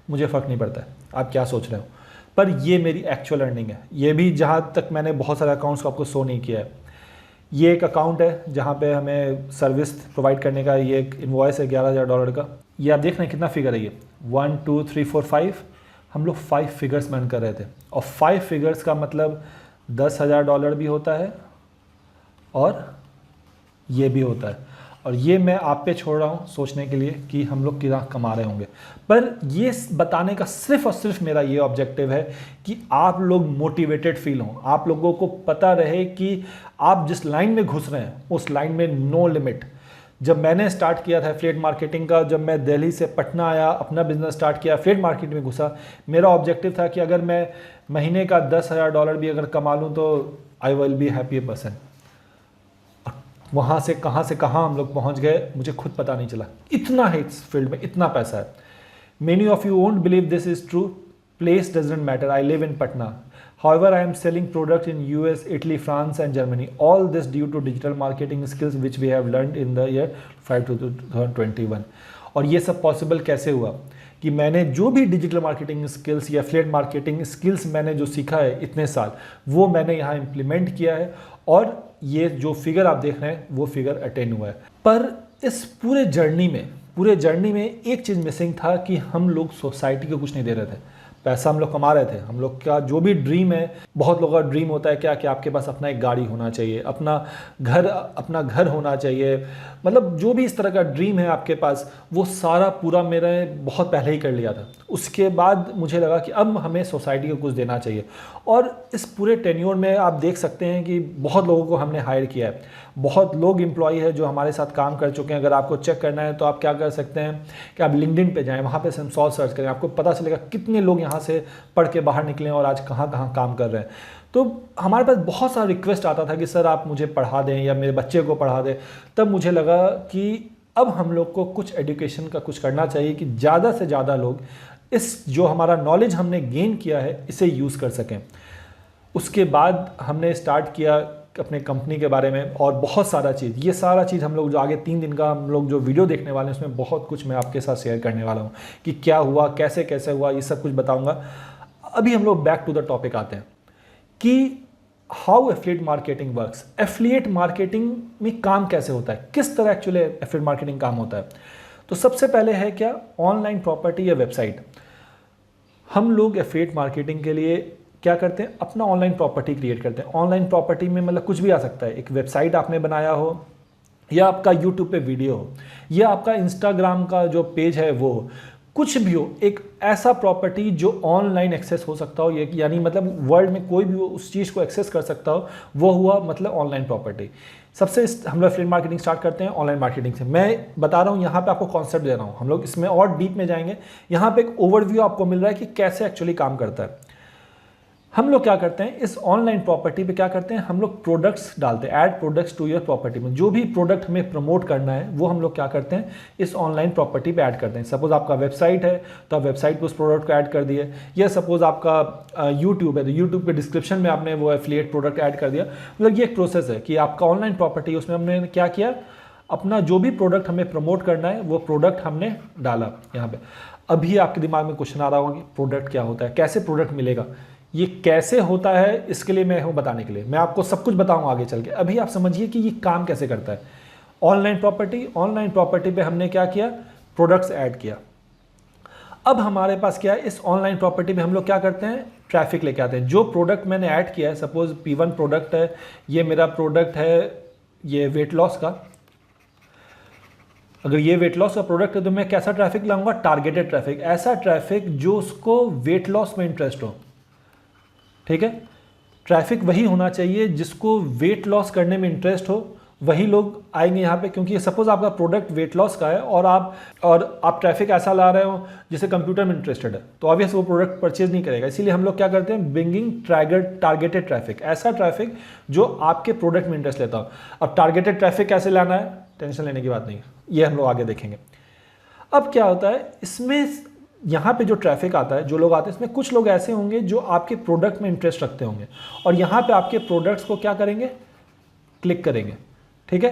मुझे फ़र्क नहीं पड़ता है आप क्या सोच रहे हो, पर ये मेरी एक्चुअल अर्निंग है। ये भी जहाँ तक मैंने बहुत सारे अकाउंट्स को आपको शो नहीं किया है। ये एक अकाउंट है जहाँ पे हमें सर्विस प्रोवाइड करने का ये एक इनवॉइस है $11,000 का। ये आप देख रहे हैं कितना फिगर है, ये 1 2 3 4 5, हम लोग 5 फिगर्स में अर्न कर रहे थे। और 5 फिगर्स का मतलब $10,000 भी होता है और ये भी होता है। और ये मैं आप पे छोड़ रहा हूँ सोचने के लिए कि हम लोग कितना कमा रहे होंगे, पर ये बताने का सिर्फ और सिर्फ मेरा ये ऑब्जेक्टिव है कि आप लोग मोटिवेटेड फील हों, आप लोगों को पता रहे कि आप जिस लाइन में घुस रहे हैं उस लाइन में नो लिमिट। जब मैंने स्टार्ट किया था एफिलिएट मार्केटिंग का, जब मैं दिल्ली से पटना आया, अपना बिजनेस स्टार्ट किया, एफिलिएट मार्केटिंग में घुसा, मेरा ऑब्जेक्टिव था कि अगर मैं महीने का $10,000 भी अगर कमा लूँ तो I will be happy person. वहाँ से कहाँ हम लोग पहुँच गए मुझे खुद पता नहीं चला। इतना है इस फील्ड में, इतना पैसा है। Many of you won't believe this is true. Place doesn't matter. I live in Patna, however I am selling products in US, Italy, France and Germany. All this due to digital marketing skills which we have learned in the year 2021. और ये सब possible कैसे हुआ? कि मैंने जो भी digital marketing skills या एफिलिएट मार्केटिंग स्किल्स मैंने जो सीखा है इतने साल, वो मैंने यहाँ इम्प्लीमेंट किया है और ये जो फिगर आप देख रहे हैं वो फिगर अटेन हुआ है। पर इस पूरे जर्नी में एक चीज़ मिसिंग था कि हम लोग सोसाइटी को कुछ नहीं दे रहे थे। पैसा हम लोग कमा रहे थे, हम लोग का जो भी ड्रीम है, बहुत लोगों का ड्रीम होता है क्या कि आपके पास अपना एक गाड़ी होना चाहिए, अपना घर होना चाहिए, मतलब जो भी इस तरह का ड्रीम है आपके पास, वो सारा पूरा मैंने बहुत पहले ही कर लिया था। उसके बाद मुझे लगा कि अब हमें सोसाइटी को कुछ देना चाहिए। और इस पूरे टेन्योर में आप देख सकते हैं कि बहुत लोगों को हमने हायर किया है, बहुत लोग एम्प्लॉई है जो हमारे साथ काम कर चुके हैं। अगर आपको चेक करना है तो आप क्या कर सकते हैं कि आप लिंक्डइन पे जाएं, वहाँ पे सिमसॉल्व सर्च करें, आपको पता चलेगा कितने लोग यहाँ से पढ़ के बाहर निकले और आज कहाँ कहाँ काम कर रहे हैं। तो हमारे पास बहुत सारा रिक्वेस्ट आता था कि सर आप मुझे पढ़ा दें या मेरे बच्चे को पढ़ा दें। तब मुझे लगा कि अब हम लोग को कुछ एजुकेशन का कुछ करना चाहिए कि ज़्यादा से ज़्यादा लोग इस जो हमारा नॉलेज हमने गेन किया है इसे यूज़ कर सकें। उसके बाद हमने स्टार्ट किया अपने कंपनी के बारे में और बहुत सारा चीज़, ये सारा चीज़ हम लोग जो आगे 3 दिन का हम लोग जो वीडियो देखने वाले हैं उसमें बहुत कुछ मैं आपके साथ शेयर करने वाला हूँ कि क्या हुआ, कैसे कैसे हुआ, ये सब कुछ बताऊँगा। अभी हम लोग बैक टू द टॉपिक आते हैं कि how affiliate marketing works. Affiliate marketing में काम कैसे होता है, किस तरह एक्चुअली एफिलिएट मार्केटिंग काम होता है। तो सबसे पहले है क्या, ऑनलाइन प्रॉपर्टी या वेबसाइट। हम लोग एफिलिएट मार्केटिंग के लिए क्या करते हैं, अपना ऑनलाइन प्रॉपर्टी क्रिएट करते हैं। ऑनलाइन प्रॉपर्टी में मतलब कुछ भी आ सकता है, एक वेबसाइट आपने बनाया हो, या आपका यूट्यूब पे वीडियो हो, या आपका इंस्टाग्राम का जो पेज है वो हो, कुछ भी हो, एक ऐसा प्रॉपर्टी जो ऑनलाइन एक्सेस हो सकता हो, यानी मतलब वर्ल्ड में कोई भी उस चीज़ को एक्सेस कर सकता हो, वो हुआ मतलब ऑनलाइन प्रॉपर्टी। सबसे हम लोग एफिलिएट मार्केटिंग स्टार्ट करते हैं ऑनलाइन मार्केटिंग से। मैं बता रहा हूँ, यहाँ पे आपको कॉन्सेप्ट दे रहा हूँ, हम लोग इसमें और डीप में जाएंगे। यहाँ पे एक ओवरव्यू आपको मिल रहा है कि कैसे एक्चुअली काम करता है। हम लोग क्या करते हैं, इस ऑनलाइन प्रॉपर्टी पे क्या करते हैं, हम लोग प्रोडक्ट्स डालते हैं, add products to your property में। जो भी प्रोडक्ट हमें प्रमोट करना है वो हम लोग क्या करते हैं, इस ऑनलाइन प्रॉपर्टी पे ऐड करते हैं। सपोज आपका वेबसाइट है तो आप वेबसाइट पे उस प्रोडक्ट को ऐड कर दिए, या सपोज आपका यूट्यूब है तो यूट्यूब के डिस्क्रिप्शन में आपने वो एफिलिएट प्रोडक्ट ऐड कर दिया। मतलब ये एक प्रोसेस है कि आपका ऑनलाइन प्रॉपर्टी, उसमें हमने क्या किया, अपना जो भी प्रोडक्ट हमें प्रमोट करना है वो प्रोडक्ट हमने डाला यहाँ पे। अभी आपके दिमाग में क्वेश्चन आ रहा होगा कि प्रोडक्ट क्या होता है, कैसे प्रोडक्ट मिलेगा, ये कैसे होता है, इसके लिए मैं हूँ बताने के लिए। मैं आपको सब कुछ बताऊंगा आगे चल के। अभी आप समझिए कि ये काम कैसे करता है। ऑनलाइन प्रॉपर्टी पे हमने क्या किया, प्रोडक्ट्स ऐड किया। अब हमारे पास क्या है, इस ऑनलाइन प्रॉपर्टी में हम लोग क्या करते हैं, ट्रैफिक लेके आते हैं। जो प्रोडक्ट मैंने ऐड किया है, सपोज P1 प्रोडक्ट है, ये मेरा प्रोडक्ट है, ये वेट लॉस का। अगर ये वेट लॉस का प्रोडक्ट है तो मैं कैसा ट्रैफिक लाऊंगा, टारगेटेड ट्रैफिक, ऐसा ट्रैफिक जो उसको वेट लॉस में इंटरेस्ट हो। ठीक है, ट्रैफिक वही होना चाहिए जिसको वेट लॉस करने में इंटरेस्ट हो, वही लोग आएंगे यहाँ पे। क्योंकि सपोज आपका प्रोडक्ट वेट लॉस का है और आप ट्रैफिक ऐसा ला रहे हो जिसे कंप्यूटर में इंटरेस्टेड है, तो ऑब्वियस वो प्रोडक्ट परचेज नहीं करेगा। इसीलिए हम लोग क्या करते हैं, ब्रिंगिंग टारगेटेड ट्रैफिक, ऐसा ट्रैफिक जो आपके प्रोडक्ट में इंटरेस्ट लेता हो। अब टारगेटेड ट्रैफिक कैसे लाना है, टेंशन लेने की बात नहीं है, ये हम लोग आगे देखेंगे। अब क्या होता है, इसमें यहाँ पे जो ट्रैफिक आता है, जो लोग आते हैं, इसमें कुछ लोग ऐसे होंगे जो आपके प्रोडक्ट में इंटरेस्ट रखते होंगे और यहाँ पे आपके प्रोडक्ट्स को क्या करेंगे, क्लिक करेंगे। ठीक है,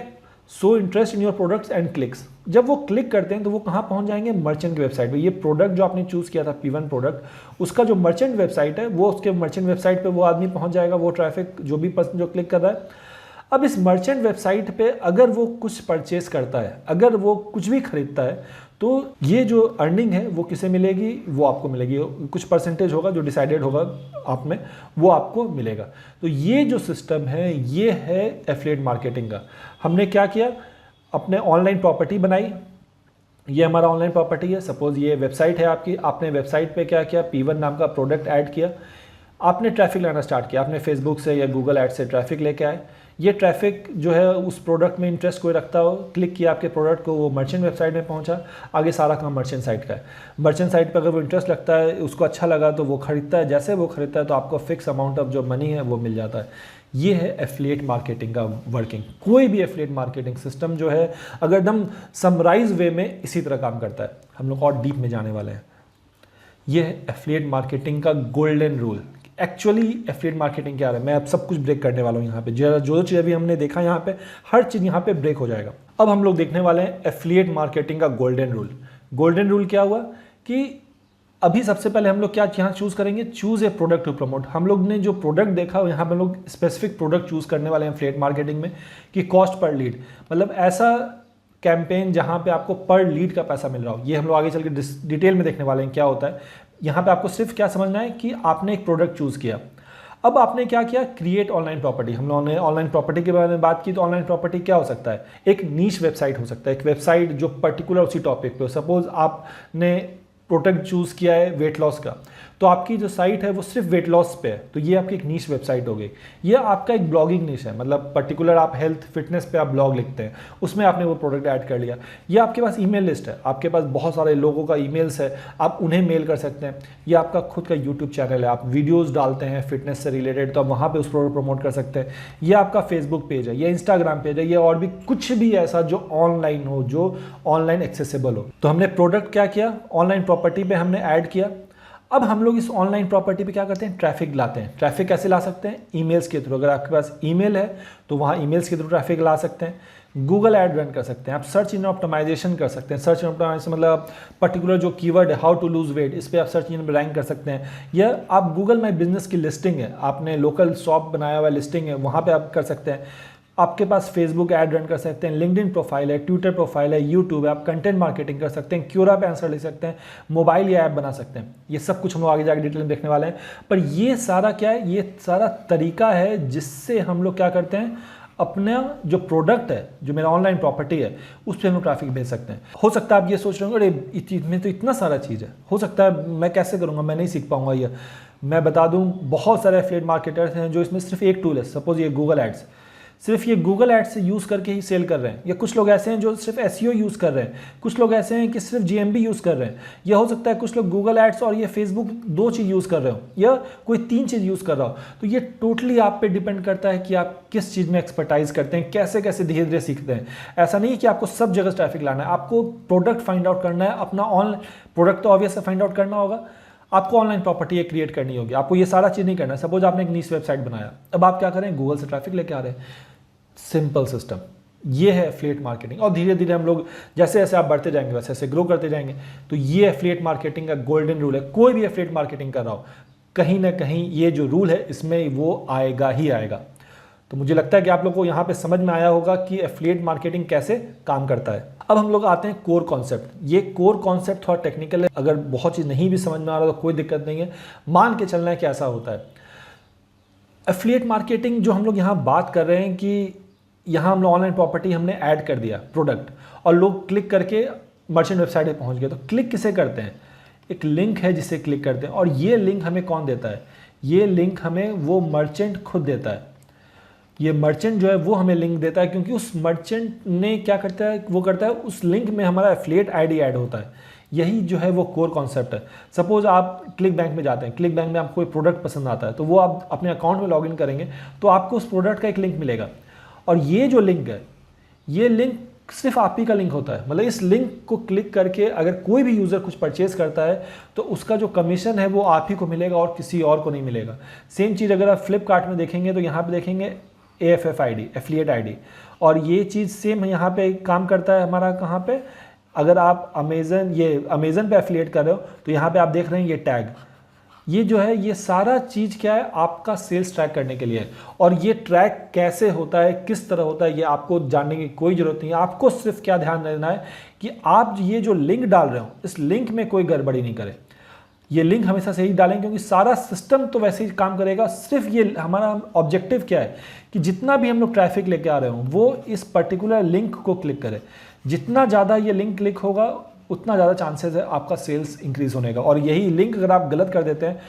so interest in your products and clicks. जब वो क्लिक करते हैं तो वो कहाँ पहुँच जाएंगे, मर्चेंट की वेबसाइट पे। ये प्रोडक्ट जो आपने चूज़ किया था P1 प्रोडक्ट, उसका जो मर्चेंट वेबसाइट है, वो उसके मर्चेंट वेबसाइट पर वो आदमी पहुँच जाएगा, वो ट्रैफिक जो भी पर्सन जो क्लिक कर रहा है। अब इस मर्चेंट वेबसाइट पे अगर वो कुछ परचेज करता है, अगर वो कुछ भी खरीदता है, तो ये जो अर्निंग है वो किसे मिलेगी, वो आपको मिलेगी। कुछ परसेंटेज होगा जो डिसाइडेड होगा आप में, वो आपको मिलेगा। तो ये जो सिस्टम है ये है एफिलिएट मार्केटिंग का। हमने क्या किया, अपने ऑनलाइन प्रॉपर्टी बनाई, ये हमारा ऑनलाइन प्रॉपर्टी है। सपोज ये वेबसाइट है आपकी, आपने वेबसाइट पे क्या किया, P1 नाम का प्रोडक्ट ऐड किया, आपने ट्रैफिक लाना स्टार्ट किया, आपने फेसबुक से या गूगल ऐड से ट्रैफिक लेके आए। ये ट्रैफिक जो है उस प्रोडक्ट में इंटरेस्ट कोई रखता हो, क्लिक किया आपके प्रोडक्ट को, वो मर्चेंट वेबसाइट में पहुंचा। आगे सारा काम मर्चेंट साइट का है। मर्चेंट साइट पर अगर वो इंटरेस्ट लगता है, उसको अच्छा लगा तो वो खरीदता है। जैसे वो खरीदता है तो आपको फिक्स अमाउंट ऑफ जो मनी है वो मिल जाता है। ये है एफिलिएट मार्केटिंग का वर्किंग। कोई भी एफिलिएट मार्केटिंग सिस्टम जो है, अगर एकदम समराइज वे में इसी तरह काम करता है। हम लोग और डीप में जाने वाले हैं। ये है एफिलिएट मार्केटिंग का golden rule. Actually affiliate marketing क्या है, मैं अब सब कुछ ब्रेक करने वाला हूँ यहाँ पे। जो चीज़ अभी हमने देखा यहाँ पे, हर चीज़ यहाँ पे ब्रेक हो जाएगा। अब हम लोग देखने वाले हैं एफिलिएट मार्केटिंग का गोल्डन रूल। गोल्डन रूल क्या हुआ कि अभी सबसे पहले हम लोग क्या यहाँ चूज़ करेंगे, choose a product to promote. हम लोग ने जो प्रोडक्ट देखा यहाँ पे हम लोग स्पेसिफिक प्रोडक्ट चूज़ करने वाले हैं एफिलिएट मार्केटिंग में, कि कॉस्ट पर लीड, मतलब ऐसा कैंपेन जहाँ पे आपको पर लीड का पैसा मिल रहा हो। ये हम लोग आगे चल के डिटेल में देखने वाले हैं क्या होता है। यहाँ पे आपको सिर्फ क्या समझना है कि आपने एक प्रोडक्ट चूज़ किया, अब आपने क्या किया, क्रिएट ऑनलाइन प्रॉपर्टी। हम लोगों ने ऑनलाइन प्रॉपर्टी के बारे में बात की, तो ऑनलाइन प्रॉपर्टी क्या हो सकता है, एक नीश वेबसाइट हो सकता है, एक वेबसाइट जो पर्टिकुलर उसी टॉपिक पे हो। सपोज आपने प्रोडक्ट चूज़ किया है वेट लॉस का, तो आपकी जो साइट है वो सिर्फ वेट लॉस पे है, तो ये आपकी एक नीश वेबसाइट हो गई। ये आपका एक ब्लॉगिंग नीश है, मतलब पर्टिकुलर आप हेल्थ फिटनेस पे आप ब्लॉग लिखते हैं, उसमें आपने वो प्रोडक्ट ऐड कर लिया। ये आपके पास ईमेल लिस्ट है, आपके पास बहुत सारे लोगों का ईमेल्स है, आप उन्हें मेल कर सकते हैं। ये आपका खुद का यूट्यूब चैनल है, आप वीडियोज़ डालते हैं फिटनेस से रिलेटेड, तो आप वहाँ पर उस प्रोडक्ट प्रमोट कर सकते हैं। ये आपका फेसबुक पेज है, ये इंस्टाग्राम पेज है, ये और भी कुछ भी ऐसा जो ऑनलाइन हो, जो ऑनलाइन एक्सेसिबल हो। तो हमने प्रोडक्ट क्या किया, ऑनलाइन प्रॉपर्टी पे हमने ऐड किया। अब हम लोग इस ऑनलाइन प्रॉपर्टी पे क्या करते हैं, ट्रैफिक लाते हैं। ट्रैफिक कैसे ला सकते हैं, ईमेल्स के थ्रू। अगर आपके पास ईमेल है तो वहाँ ईमेल्स के थ्रू ट्रैफिक ला सकते हैं। गूगल ऐड रन कर सकते हैं, आप सर्च इंजन ऑप्टिमाइजेशन कर सकते हैं। सर्च इंजन ऑप्टिमाइजेशन मतलब पर्टिकुलर जो कीवर्ड है, हाउ टू लूज वेट, इस पर आप सर्च इंजन में रैंक कर सकते हैं। या आप गूगल माई बिजनेस की लिस्टिंग है, आपने लोकल शॉप बनाया हुआ लिस्टिंग है, वहाँ पर आप कर सकते हैं। आपके पास फेसबुक ऐड रन कर सकते हैं, लिंक्डइन प्रोफाइल है, ट्विटर प्रोफाइल है, यूट्यूब है, आप कंटेंट मार्केटिंग कर सकते हैं, क्यूरा पे आंसर लिख सकते हैं, मोबाइल या ऐप बना सकते हैं। ये सब कुछ हम लोग आगे जाकर डिटेल में देखने वाले हैं। पर ये सारा क्या है, ये सारा तरीका है जिससे हम लोग क्या करते हैं, अपना जो प्रोडक्ट है, जो मेरा ऑनलाइन प्रॉपर्टी है, उस पर हम लोग ट्रैफिक भेज सकते हैं। हो सकता है आप ये सोच रहे होंगे, अरे इसमें तो इतना सारा चीज़ है, हो सकता है मैं कैसे करूँगा, मैं नहीं सीख पाऊँगा। ये मैं बता दूँ, बहुत सारे एफिलिएट मार्केटर्स हैं जो इसमें सिर्फ एक टूल है, सपोज ये गूगल एड्स, सिर्फ ये गूगल एड्स से यूज़ करके ही सेल कर रहे हैं। या कुछ लोग ऐसे हैं जो सिर्फ एसईओ यूज़ कर रहे हैं, कुछ लोग ऐसे हैं कि सिर्फ जीएमबी यूज़ कर रहे हैं। यह हो सकता है कुछ लोग गूगल एड्स और ये फेसबुक 2 चीज़ यूज़ कर रहे हो, या कोई 3 चीज़ यूज़ कर रहा हो। तो ये टोटली आप पे डिपेंड करता है कि आप किस चीज़ में एक्सपर्टाइज करते हैं, कैसे कैसे धीरे धीरे सीखते हैं। ऐसा नहीं है कि आपको सब जगह ट्रैफिक लाना है, आपको प्रोडक्ट फाइंड आउट करना है। अपना ऑनलाइन प्रोडक्ट तो ऑब्वियस फाइंड आउट करना होगा, आपको ऑनलाइन प्रॉपर्टी क्रिएट करनी होगी। आपको ये सारा चीज़ नहीं करना है। सपोज आपने एक नीश वेबसाइट बनाया, अब आप क्या करें, गूगल से ट्रैफिक लेके आ रहे हैं। सिंपल सिस्टम, ये है एफिलिएट मार्केटिंग। और धीरे धीरे हम लोग जैसे जैसे आप बढ़ते जाएंगे वैसे वैसे ग्रो करते जाएंगे। तो ये एफिलिएट मार्केटिंग का गोल्डन रूल है। कोई भी एफिलिएट मार्केटिंग कर रहा हो, कहीं ना कहीं ये जो रूल है इसमें वो आएगा ही आएगा। तो मुझे लगता है कि आप लोग को यहाँ पे समझ में आया होगा कि एफिलिएट मार्केटिंग कैसे काम करता है। अब हम लोग आते हैं कोर कॉन्सेप्ट। ये कोर कॉन्सेप्ट थोड़ा टेक्निकल है, अगर बहुत चीज़ नहीं भी समझ में आ रहा तो कोई दिक्कत नहीं है, मान के चलना है कि ऐसा होता है। एफिलिएट मार्केटिंग जो हम लोग यहाँ बात कर रहे हैं कि यहाँ हम लोग ऑनलाइन प्रॉपर्टी हमने ऐड कर दिया प्रोडक्ट, और लोग क्लिक करके मर्चेंट वेबसाइट पे पहुँच गए। तो क्लिक किसे करते हैं, एक लिंक है जिसे क्लिक करते हैं, और ये लिंक हमें कौन देता है, ये लिंक हमें वो मर्चेंट खुद देता है। ये मर्चेंट जो है वो हमें लिंक देता है, क्योंकि उस मर्चेंट ने क्या करता है, वो करता है उस लिंक में हमारा एफिलिएट आईडी ऐड होता है। यही जो है वो कोर कॉन्सेप्ट है। सपोज आप क्लिक बैंक में जाते हैं, क्लिक बैंक में आपको कोई प्रोडक्ट पसंद आता है, तो वो आप अपने अकाउंट में लॉगिन करेंगे तो आपको उस प्रोडक्ट का एक लिंक मिलेगा। और ये जो लिंक है, ये लिंक सिर्फ आप ही का लिंक होता है। मतलब इस लिंक को क्लिक करके अगर कोई भी यूज़र कुछ परचेज करता है तो उसका जो कमीशन है वो आप ही को मिलेगा और किसी और को नहीं मिलेगा। सेम चीज़ अगर आप फ्लिपकार्ट में देखेंगे तो यहाँ पे देखेंगे AFF ID, एफिलिएट ID, और ये चीज़ सेम यहाँ पे काम करता है हमारा। कहाँ पे, अगर आप अमेज़न पे एफिलिएट कर रहे हो तो यहाँ पे आप देख रहे हैं ये टैग, ये जो है ये सारा चीज़ क्या है, आपका सेल्स ट्रैक करने के लिए है। और ये ट्रैक कैसे होता है, किस तरह होता है, ये आपको जानने की कोई ज़रूरत नहीं है। आपको सिर्फ क्या ध्यान देना है कि आप ये जो लिंक डाल रहे हो, इस लिंक में कोई गड़बड़ी नहीं करे। ये लिंक हमेशा सही डालें, क्योंकि सारा सिस्टम तो वैसे ही काम करेगा। सिर्फ ये हमारा ऑब्जेक्टिव क्या है कि जितना भी हम लोग ट्रैफिक लेके आ रहे हो वो इस पर्टिकुलर लिंक को क्लिक करे। जितना ज़्यादा ये लिंक क्लिक होगा उतना ज़्यादा चांसेस है आपका सेल्स इंक्रीज होने का। और यही लिंक अगर आप गलत कर देते हैं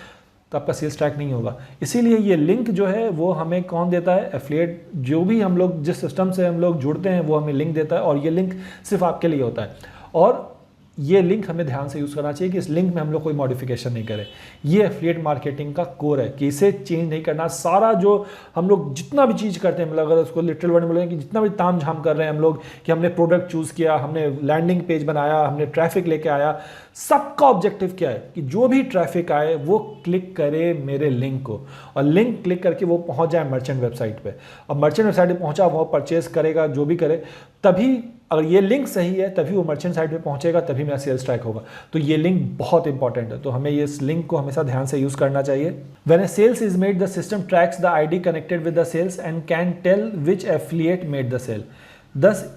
तो आपका सेल्स ट्रैक नहीं होगा। इसीलिए ये लिंक जो है वो हमें कौन देता है, एफिलिएट। जो भी हम लोग जिस सिस्टम से हम लोग जुड़ते हैं वो हमें लिंक देता है, और ये लिंक सिर्फ आपके लिए होता है। और ये लिंक हमें ध्यान से यूज़ करना चाहिए कि इस लिंक में हम लोग कोई मॉडिफिकेशन नहीं करें। ये एफिलिएट मार्केटिंग का कोर है कि इसे चेंज नहीं करना। सारा जो हम लोग जितना भी चीज़ करते हैं, मतलब अगर उसको लिटरल वर्ड में बोलेंगे कि जितना भी ताम झाम कर रहे हैं हम लोग, कि हमने प्रोडक्ट चूज़ किया, हमने लैंडिंग पेज बनाया, हमने ट्रैफिक लेके आया, सबका ऑब्जेक्टिव क्या है कि जो भी ट्रैफिक आए वो क्लिक करे मेरे लिंक को, और लिंक क्लिक करके वो पहुँच जाए मर्चेंट वेबसाइट पर। और मर्चेंट वेबसाइट पर पहुँचा, वो परचेज करेगा, जो भी करे, तभी अगर ये लिंक सही है तभी वो मर्चेंट साइट पे पहुंचेगा, तभी मेरा सेल्स ट्रैक होगा। तो ये लिंक बहुत इंपॉर्टेंट है, तो हमें ये इस लिंक को हमेशा ध्यान से यूज करना चाहिए। When a sales is made, the system tracks the ID connected with the sales and can tell which affiliate made the sale, thus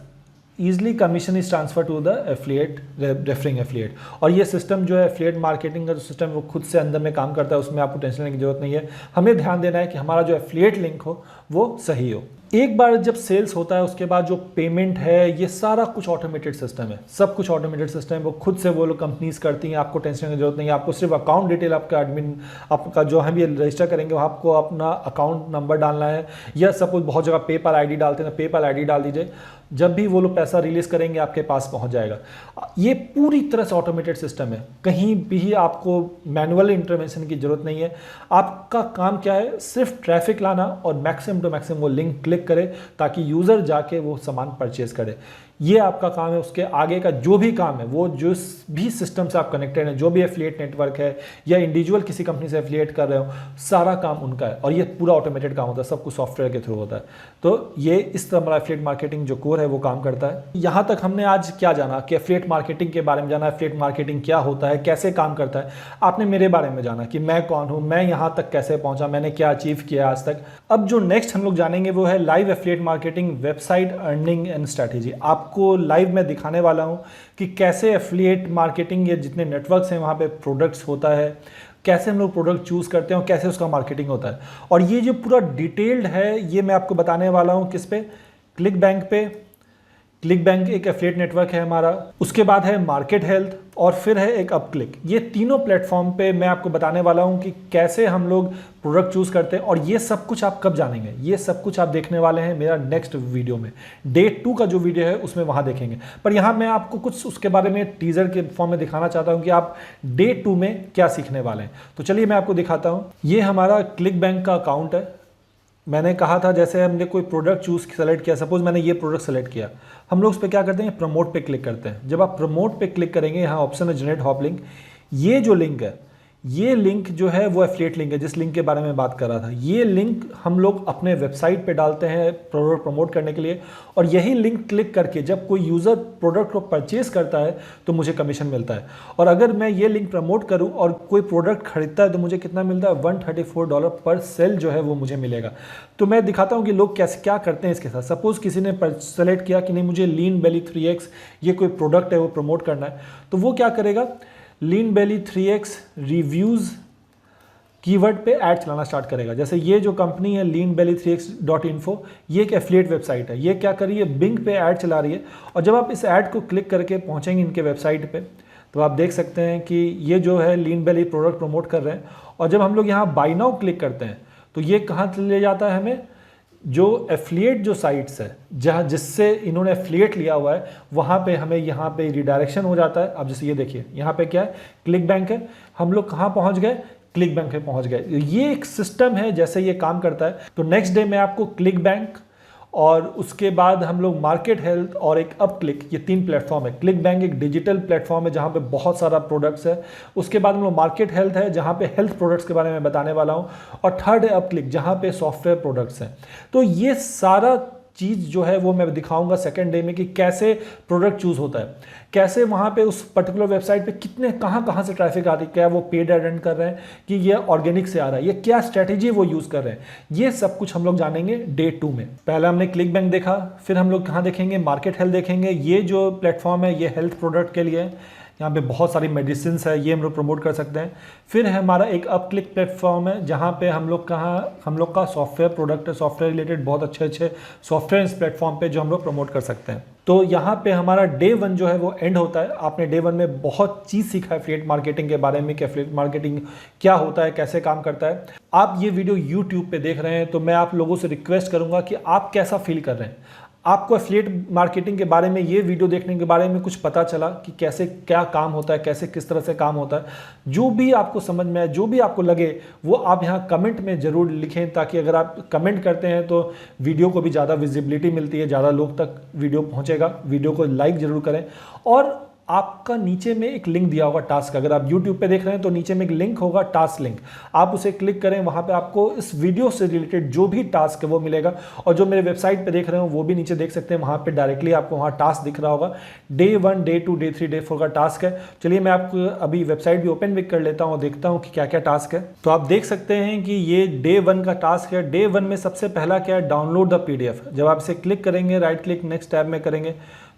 easily commission is transfer to the affiliate, referring affiliate. और ये system जो है affiliate marketing का जो system है वो खुद से अंदर में काम करता है, उसमें आपको टेंशन लेने की जरूरत नहीं है। हमें ध्यान देना है कि हमारा जो एफिलिएट लिंक हो वो सही हो। एक बार जब सेल्स होता है उसके बाद जो पेमेंट है ये सारा कुछ ऑटोमेटेड सिस्टम है, सब कुछ ऑटोमेटेड सिस्टम है, वो खुद से वो लोग कंपनीज करती हैं, आपको टेंशन की जरूरत नहीं है। आपको सिर्फ अकाउंट डिटेल आपका एडमिन आपका जो हम ये रजिस्टर करेंगे वहाँ आपको अपना अकाउंट नंबर डालना है, या सपोज बहुत जगह पेपल आईडी डालते हैं, पेपल आईडी डाल दीजिए, जब भी वो लोग पैसा रिलीज करेंगे आपके पास पहुंच जाएगा। ये पूरी तरह से ऑटोमेटेड सिस्टम है, कहीं भी आपको मैनुअल इंटरवेंशन की जरूरत नहीं है। आपका काम क्या है, सिर्फ ट्रैफिक लाना और मैक्सिमम टू मैक्सिमम वो लिंक क्लिक करे ताकि यूजर जाके वो सामान परचेज करे। ये आपका काम है। उसके आगे का जो भी काम है, वो जो भी सिस्टम से आप कनेक्टेड हैं, जो भी एफिलिएट नेटवर्क है या इंडिविजुअल किसी कंपनी से एफिलिएट कर रहे हो, सारा काम उनका है। और ये पूरा ऑटोमेटेड काम होता है, सब कुछ सॉफ्टवेयर के थ्रू होता है। तो ये इस तरह हमारा एफिलिएट मार्केटिंग जो कोर है वो काम करता है। यहाँ तक हमने आज क्या जाना कि एफिलिएट मार्केटिंग के बारे में जाना, एफिलिएट मार्केटिंग क्या होता है, कैसे काम करता है। आपने मेरे बारे में जाना कि मैं कौन हूँ, मैं यहाँ तक कैसे पहुँचा, मैंने क्या अचीव किया आज तक। अब जो नेक्स्ट हम लोग जानेंगे वो है live affiliate marketing, website earning and strategy. आपको लाइव में दिखाने वाला हूं कि कैसे एफिलिएट मार्केटिंग या जितने नेटवर्क्स हैं वहां पे प्रोडक्ट्स होता है, कैसे हम लोग प्रोडक्ट चूज करते हैं और कैसे उसका मार्केटिंग होता है। और ये जो पूरा डिटेल्ड है ये मैं आपको बताने वाला हूं किस पे, क्लिक बैंक पे। क्लिक बैंक एक एफिलिएट नेटवर्क है हमारा, उसके बाद है मार्केट हेल्थ और फिर है एक अपक्लिक। ये तीनों प्लेटफॉर्म पे मैं आपको बताने वाला हूं कि कैसे हम लोग प्रोडक्ट चूज करते हैं। और ये सब कुछ आप कब जानेंगे, ये सब कुछ आप देखने वाले हैं मेरा नेक्स्ट वीडियो में। डे 2 का जो वीडियो है उसमें वहां देखेंगे, पर यहां मैं आपको कुछ उसके बारे में टीजर के फॉर्म में दिखाना चाहता हूं कि आप डे 2 में क्या सीखने वाले हैं। तो चलिए मैं आपको दिखाता हूं। ये हमारा क्लिक बैंक का अकाउंट है। मैंने कहा था जैसे हमने कोई प्रोडक्ट चूज सेलेक्ट किया, सपोज मैंने ये प्रोडक्ट सेलेक्ट किया, हम लोग उस पर क्या करते हैं, प्रमोट पे क्लिक करते हैं। जब आप प्रमोट पे क्लिक करेंगे, यहाँ ऑप्शन है जनरेट हॉप लिंक। ये जो लिंक है, ये लिंक जो है वो एफिलिएट लिंक है, जिस लिंक के बारे में बात कर रहा था। ये लिंक हम लोग अपने वेबसाइट पे डालते हैं प्रोडक्ट प्रमोट करने के लिए, और यही लिंक क्लिक करके जब कोई यूज़र प्रोडक्ट को परचेज करता है तो मुझे कमीशन मिलता है। और अगर मैं ये लिंक प्रमोट करूं और कोई प्रोडक्ट खरीदता है तो मुझे कितना मिलता है, $134 पर सेल जो है वो मुझे मिलेगा। तो मैं दिखाता हूँ कि लोग कैसे क्या करते हैं इसके साथ। सपोज किसी ने सेलेक्ट किया कि नहीं मुझे लीन बेली 3x ये कोई प्रोडक्ट है वो प्रमोट करना है, तो वो क्या करेगा, लीन बेली 3x रिव्यूज कीवर्ड पे ऐड चलाना स्टार्ट करेगा। जैसे ये जो कंपनी है leanbelly3x.info, ये एक एफिलिएट वेबसाइट है। ये क्या कर रही है, बिंग पे ऐड चला रही है। और जब आप इस ऐड को क्लिक करके पहुंचेंगे इनके वेबसाइट पे तो आप देख सकते हैं कि ये जो है लीन बेली प्रोडक्ट प्रमोट कर रहे हैं। और जब हम लोग यहाँ बाय नाउ क्लिक करते हैं तो ये कहाँ ले जाता है हमें, जो एफिलिएट जो साइट्स है जहाँ जिससे इन्होंने एफिलिएट लिया हुआ है वहाँ पे हमें यहाँ पे रिडायरेक्शन हो जाता है। अब जैसे ये देखिए यहाँ पे क्या है, क्लिक बैंक है, हम लोग कहाँ पहुँच गए, क्लिक बैंक पे पहुँच गए। ये एक सिस्टम है जैसे ये काम करता है। तो नेक्स्ट डे मैं आपको क्लिक बैंक और उसके बाद हम लोग मार्केट हेल्थ और एक अपक्लिक, ये 3 प्लेटफॉर्म है। क्लिक बैंक एक डिजिटल प्लेटफॉर्म है जहाँ पे बहुत सारा प्रोडक्ट्स है। उसके बाद हम लोग मार्केट हेल्थ है जहाँ पे हेल्थ प्रोडक्ट्स के बारे में बताने वाला हूँ। और थर्ड है अपक्लिक जहाँ पे सॉफ्टवेयर प्रोडक्ट्स हैं। तो ये सारा चीज़ जो है वो मैं दिखाऊंगा सेकेंड डे में कि कैसे प्रोडक्ट चूज होता है, कैसे वहाँ पे उस पर्टिकुलर वेबसाइट पे कितने कहाँ से ट्रैफिक आती है, क्या वो पेड एड कर रहे हैं कि ये ऑर्गेनिक से आ रहा है, ये क्या स्ट्रैटेजी वो यूज़ कर रहे हैं। ये सब कुछ हम लोग जानेंगे डे 2 में। पहले हमने क्लिक बैंक देखा, फिर हम लोग कहाँ देखेंगे, मार्केट हेल्थ देखेंगे। ये जो प्लेटफॉर्म है ये हेल्थ प्रोडक्ट के लिए है, यहाँ पे बहुत सारी मेडिसिन है, ये हम लोग प्रमोट कर सकते हैं। फिर है हमारा एक अपक्लिक प्लेटफॉर्म है जहाँ पे हम लोग का सॉफ्टवेयर प्रोडक्ट है, सॉफ्टवेयर रिलेटेड बहुत अच्छे सॉफ्टवेयर इस प्लेटफॉर्म पे जो हम लोग प्रमोट कर सकते हैं। तो यहाँ पे हमारा डे 1 जो है वो एंड होता है। आपने डे 1 में बहुत चीज़ सीखा है एफिलिएट मार्केटिंग के बारे में कि एफिलिएट मार्केटिंग क्या होता है, कैसे काम करता है। आप ये वीडियो यूट्यूब पे देख रहे हैं तो मैं आप लोगों से रिक्वेस्ट करूँगा कि आप कैसा फील कर रहे हैं। आपको एफिलिएट मार्केटिंग के बारे में ये वीडियो देखने के बारे में कुछ पता चला कि कैसे क्या काम होता है, कैसे किस तरह से काम होता है। जो भी आपको समझ में आए, जो भी आपको लगे वो आप यहाँ कमेंट में ज़रूर लिखें, ताकि अगर आप कमेंट करते हैं तो वीडियो को भी ज़्यादा विजिबिलिटी मिलती है, ज़्यादा लोग तक वीडियो पहुँचेगा। वीडियो को लाइक ज़रूर करें। और आपका नीचे में एक लिंक दिया होगा टास्क। अगर आप YouTube पे देख रहे हैं तो नीचे में एक लिंक होगा टास्क लिंक, आप उसे क्लिक करें, वहां पे आपको इस वीडियो से रिलेटेड जो भी टास्क है वो मिलेगा। और जो मेरे वेबसाइट पे देख रहे हो वो भी नीचे देख सकते हैं, वहां पे डायरेक्टली आपको वहां टास्क दिख रहा होगा। डे 1, डे 2, डे 3, डे 4 का टास्क है। चलिए मैं आपको अभी वेबसाइट भी ओपन भी कर लेता हूँ और देखता हूँ कि क्या क्या टास्क है। तो आप देख सकते हैं कि ये डे 1 का टास्क है। डे 1 में सबसे पहला क्या है, डाउनलोड द PDF। जब आप इसे क्लिक करेंगे, राइट क्लिक नेक्स्ट टैब में करेंगे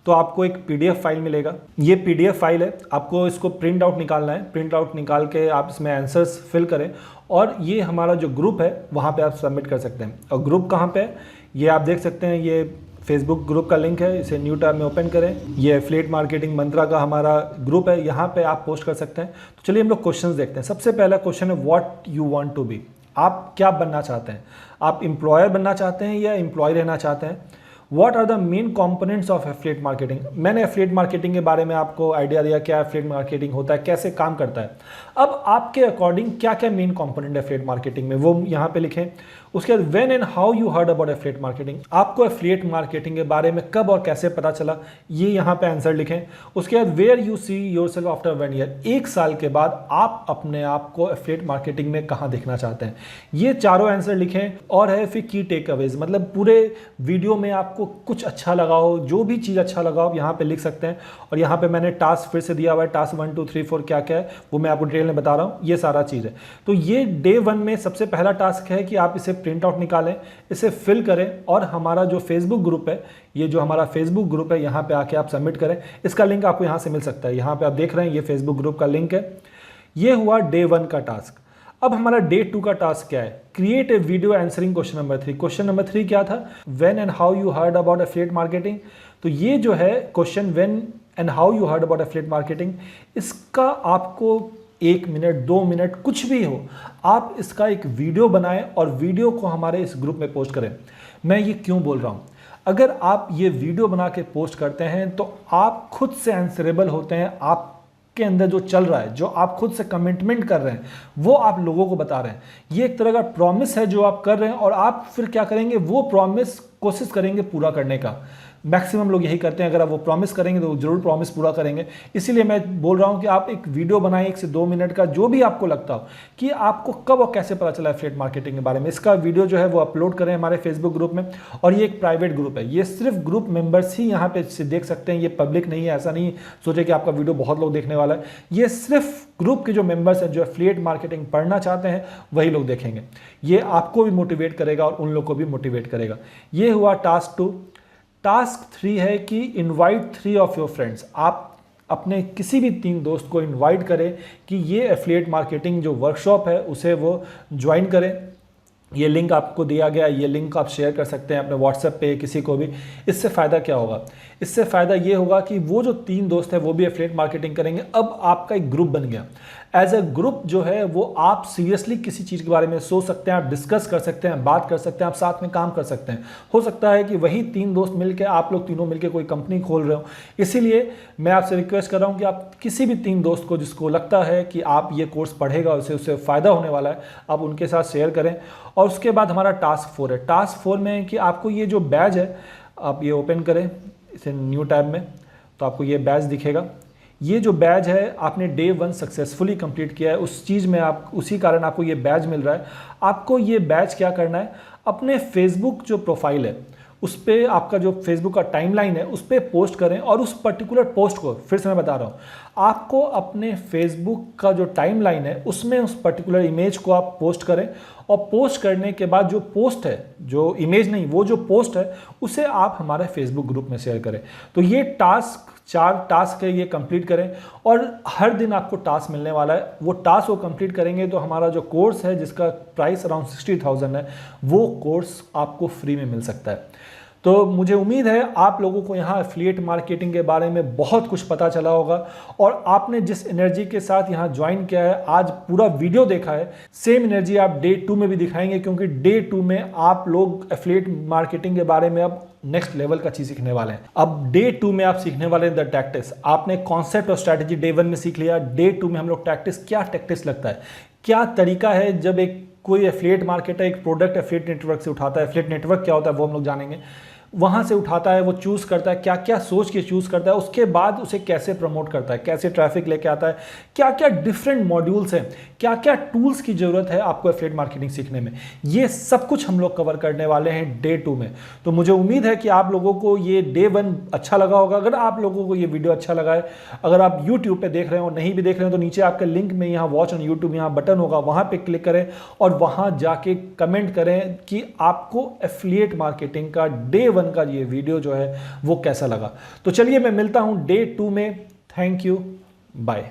तो आपको एक PDF फाइल मिलेगा। ये PDF फाइल है, आपको इसको प्रिंट आउट निकालना है। प्रिंट आउट निकाल के आप इसमें आंसर्स फिल करें और ये हमारा जो ग्रुप है वहाँ पे आप सबमिट कर सकते हैं। और ग्रुप कहाँ पे है ये आप देख सकते हैं, ये फेसबुक ग्रुप का लिंक है। इसे न्यू टैब में ओपन करें, ये एफिलिएट मार्केटिंग मंत्रा का हमारा ग्रुप है, यहाँ पे आप पोस्ट कर सकते हैं। तो चलिए हम लोग क्वेश्चंस देखते हैं। सबसे पहला क्वेश्चन है what you want to be. आप क्या बनना चाहते हैं? आप एम्प्लॉयर बनना चाहते हैं या एम्प्लॉय रहना चाहते हैं? What are the main components of affiliate marketing. मैंने एफिलिएट मार्केटिंग के बारे में आपको आइडिया दिया, क्या एफिलिएट मार्केटिंग होता है, कैसे काम करता है। अब आपके अकॉर्डिंग क्या क्या मेन कंपोनेंट है एफिलिएट मार्केटिंग में, वो यहाँ पे लिखें। उसके बाद when and how you heard about affiliate marketing, आपको एफिलिएट मार्केटिंग के बारे में कब और कैसे पता चला, ये यहाँ पे आंसर लिखें। उसके बाद where you see yourself after 1 year, 1 साल के बाद आप अपने आप को एफिलिएट मार्केटिंग में कहाँ देखना चाहते हैं, ये चारों आंसर लिखें। और है फिर की टेक अवेज, मतलब पूरे वीडियो में आपको कुछ अच्छा लगा हो, जो भी चीज़ अच्छा लगा हो यहाँ पे लिख सकते हैं। और यहाँ पे मैंने टास्क फिर से दिया हुआ है, टास्क 1 2 3 4 क्या क्या है वो मैं आपको डिटेल में बता रहा हूँ, ये सारा चीज़ है। तो ये डे 1 में सबसे पहला टास्क है कि आप इसे प्रिंट आउट निकालें, इसे फिल करें और हमारा जो फेसबुक ग्रुप है, ये जो हमारा फेसबुक ग्रुप है यहाँ पे आके आप सबमिट करें। इसका लिंक आपको यहाँ से मिल सकता है, यहाँ पे आप देख रहे हैं ये फेसबुक ग्रुप का लिंक है। ये हुआ डे 1 का टास्क। अब हमारा डे 2 का टास्क क्या है, create a video answering question number 3। Question number 3 क्या था, when and how you heard about affiliate marketing. तो ये जो है question when and how you heard about affiliate marketing, इसका आपको 1 मिनट 2 मिनट कुछ भी हो, आप इसका एक वीडियो बनाएं और वीडियो को हमारे इस ग्रुप में पोस्ट करें। मैं ये क्यों बोल रहा हूँ, अगर आप ये वीडियो बना के पोस्ट करते हैं तो आप खुद से आंसरेबल होते हैं। आपके अंदर जो चल रहा है, जो आप खुद से कमिटमेंट कर रहे हैं, वो आप लोगों को बता रहे हैं। ये एक तरह का प्रॉमिस है जो आप कर रहे हैं और आप फिर क्या करेंगे, वो प्रॉमिस कोशिश करेंगे पूरा करने का। मैक्सिमम लोग यही करते हैं, अगर आप वो प्रॉमिस करेंगे तो जरूर प्रॉमिस पूरा करेंगे। इसीलिए मैं बोल रहा हूं कि आप एक वीडियो बनाएं 1 से 2 मिनट का, जो भी आपको लगता हो कि आपको कब और कैसे पता चला एफिलिएट मार्केटिंग के बारे में। इसका वीडियो जो है वो अपलोड करें हमारे फेसबुक ग्रुप में। और ये एक प्राइवेट ग्रुप है, ये सिर्फ ग्रुप मेंबर्स ही यहाँ पे देख सकते हैं, ये पब्लिक नहीं है। ऐसा नहीं सोचे कि आपका वीडियो बहुत लोग देखने वाला है, ये सिर्फ ग्रुप के जो मेंबर्स हैं जो एफिलिएट मार्केटिंग पढ़ना चाहते हैं वही लोग देखेंगे। ये आपको भी मोटिवेट करेगा और उन लोग को भी मोटिवेट करेगा। ये हुआ टास्क 2। टास्क 3 है कि इनवाइट 3 ऑफ योर फ्रेंड्स। आप अपने किसी भी 3 दोस्त को इनवाइट करें कि ये एफिलिएट मार्केटिंग जो वर्कशॉप है उसे वो ज्वाइन करें। ये लिंक आपको दिया गया, ये लिंक आप शेयर कर सकते हैं अपने व्हाट्सएप पे किसी को भी। इससे फ़ायदा क्या होगा, इससे फ़ायदा ये होगा कि वो जो 3 दोस्त हैं वो भी एफिलिएट मार्केटिंग करेंगे। अब आपका एक ग्रुप बन गया। एज अ ग्रुप जो है वो आप सीरियसली किसी चीज़ के बारे में सोच सकते हैं, आप डिस्कस कर सकते हैं, बात कर सकते हैं, आप साथ में काम कर सकते हैं। हो सकता है कि वही 3 दोस्त मिलकर, आप लोग तीनों मिलकर कोई कंपनी खोल रहे हो। इसीलिए मैं आपसे रिक्वेस्ट कर रहा हूँ कि आप किसी भी 3 दोस्त को जिसको लगता है कि आप ये कोर्स पढ़ेगा, उससे फ़ायदा होने वाला है, आप उनके साथ शेयर करें। और उसके बाद हमारा टास्क 4 है। टास्क 4 में कि आपको ये जो बैज है, आप ये ओपन करें इसे न्यू टैब में, तो आपको ये बैज दिखेगा। ये जो बैज है आपने डे 1 सक्सेसफुली कंप्लीट किया है, उस चीज़ में आप, उसी कारण आपको ये बैज मिल रहा है। आपको ये बैज क्या करना है, अपने फेसबुक जो प्रोफाइल है उस पर, आपका जो फेसबुक का टाइमलाइन है उस पर पोस्ट करें। और उस पर्टिकुलर पोस्ट को, फिर से मैं बता रहा हूँ, आपको अपने फेसबुक का जो टाइमलाइन है उसमें उस पर्टिकुलर इमेज को आप पोस्ट करें। और पोस्ट करने के बाद जो पोस्ट है, जो इमेज नहीं, वो जो पोस्ट है उसे आप हमारे फेसबुक ग्रुप में शेयर करें। तो ये टास्क 4 टास्क है, ये कंप्लीट करें। और हर दिन आपको टास्क मिलने वाला है। वो टास्क को कंप्लीट करेंगे तो हमारा जो कोर्स है जिसका प्राइस अराउंड 60,000 है, वो कोर्स आपको फ्री में मिल सकता है। तो मुझे उम्मीद है आप लोगों को यहाँ एफिलिएट मार्केटिंग के बारे में बहुत कुछ पता चला होगा। और आपने जिस एनर्जी के साथ यहाँ ज्वाइन किया है, आज पूरा वीडियो देखा है, सेम एनर्जी आप डे 2 में भी दिखाएंगे, क्योंकि डे 2 में आप लोग एफिलिएट मार्केटिंग के बारे में अब नेक्स्ट लेवल का चीज़ सीखने वाले हैं। अब डे 2 में आप सीखने वाले हैं द टैक्टिक्स। आपने कॉन्सेप्ट और स्ट्रैटेजी डे 1 में सीख लिया। डे 2 में हम लोग टैक्टिक्स, क्या टैक्टिक्स लगता है, क्या तरीका है जब एक कोई एफिलिएट मार्केटर एक प्रोडक्ट एफिलिएट नेटवर्क से उठाता है, एफिलिएट नेटवर्क क्या होता है वो हम लोग जानेंगे। वहाँ से उठाता है, वो चूज़ करता है, क्या क्या सोच के चूज़ करता है, उसके बाद उसे कैसे प्रमोट करता है, कैसे ट्रैफिक लेके आता है, क्या क्या डिफरेंट मॉड्यूल्स हैं, क्या क्या टूल्स की ज़रूरत है आपको एफिलिएट मार्केटिंग सीखने में, ये सब कुछ हम लोग कवर करने वाले हैं डे 2 में। तो मुझे उम्मीद है कि आप लोगों को ये डे 1 अच्छा लगा होगा। अगर आप लोगों को ये वीडियो अच्छा लगा है, अगर आप यूट्यूब पर देख रहे हो, नहीं भी देख रहे हो, तो नीचे आपके लिंक में यहाँ वॉच ऑन यूट्यूब यहाँ बटन होगा, वहाँ पर क्लिक करें और वहाँ जाके कमेंट करें कि आपको एफिलिएट मार्केटिंग का डे 1 का ये वीडियो जो है वो कैसा लगा। तो चलिए मैं मिलता हूं डे 2 में। Thank you, bye.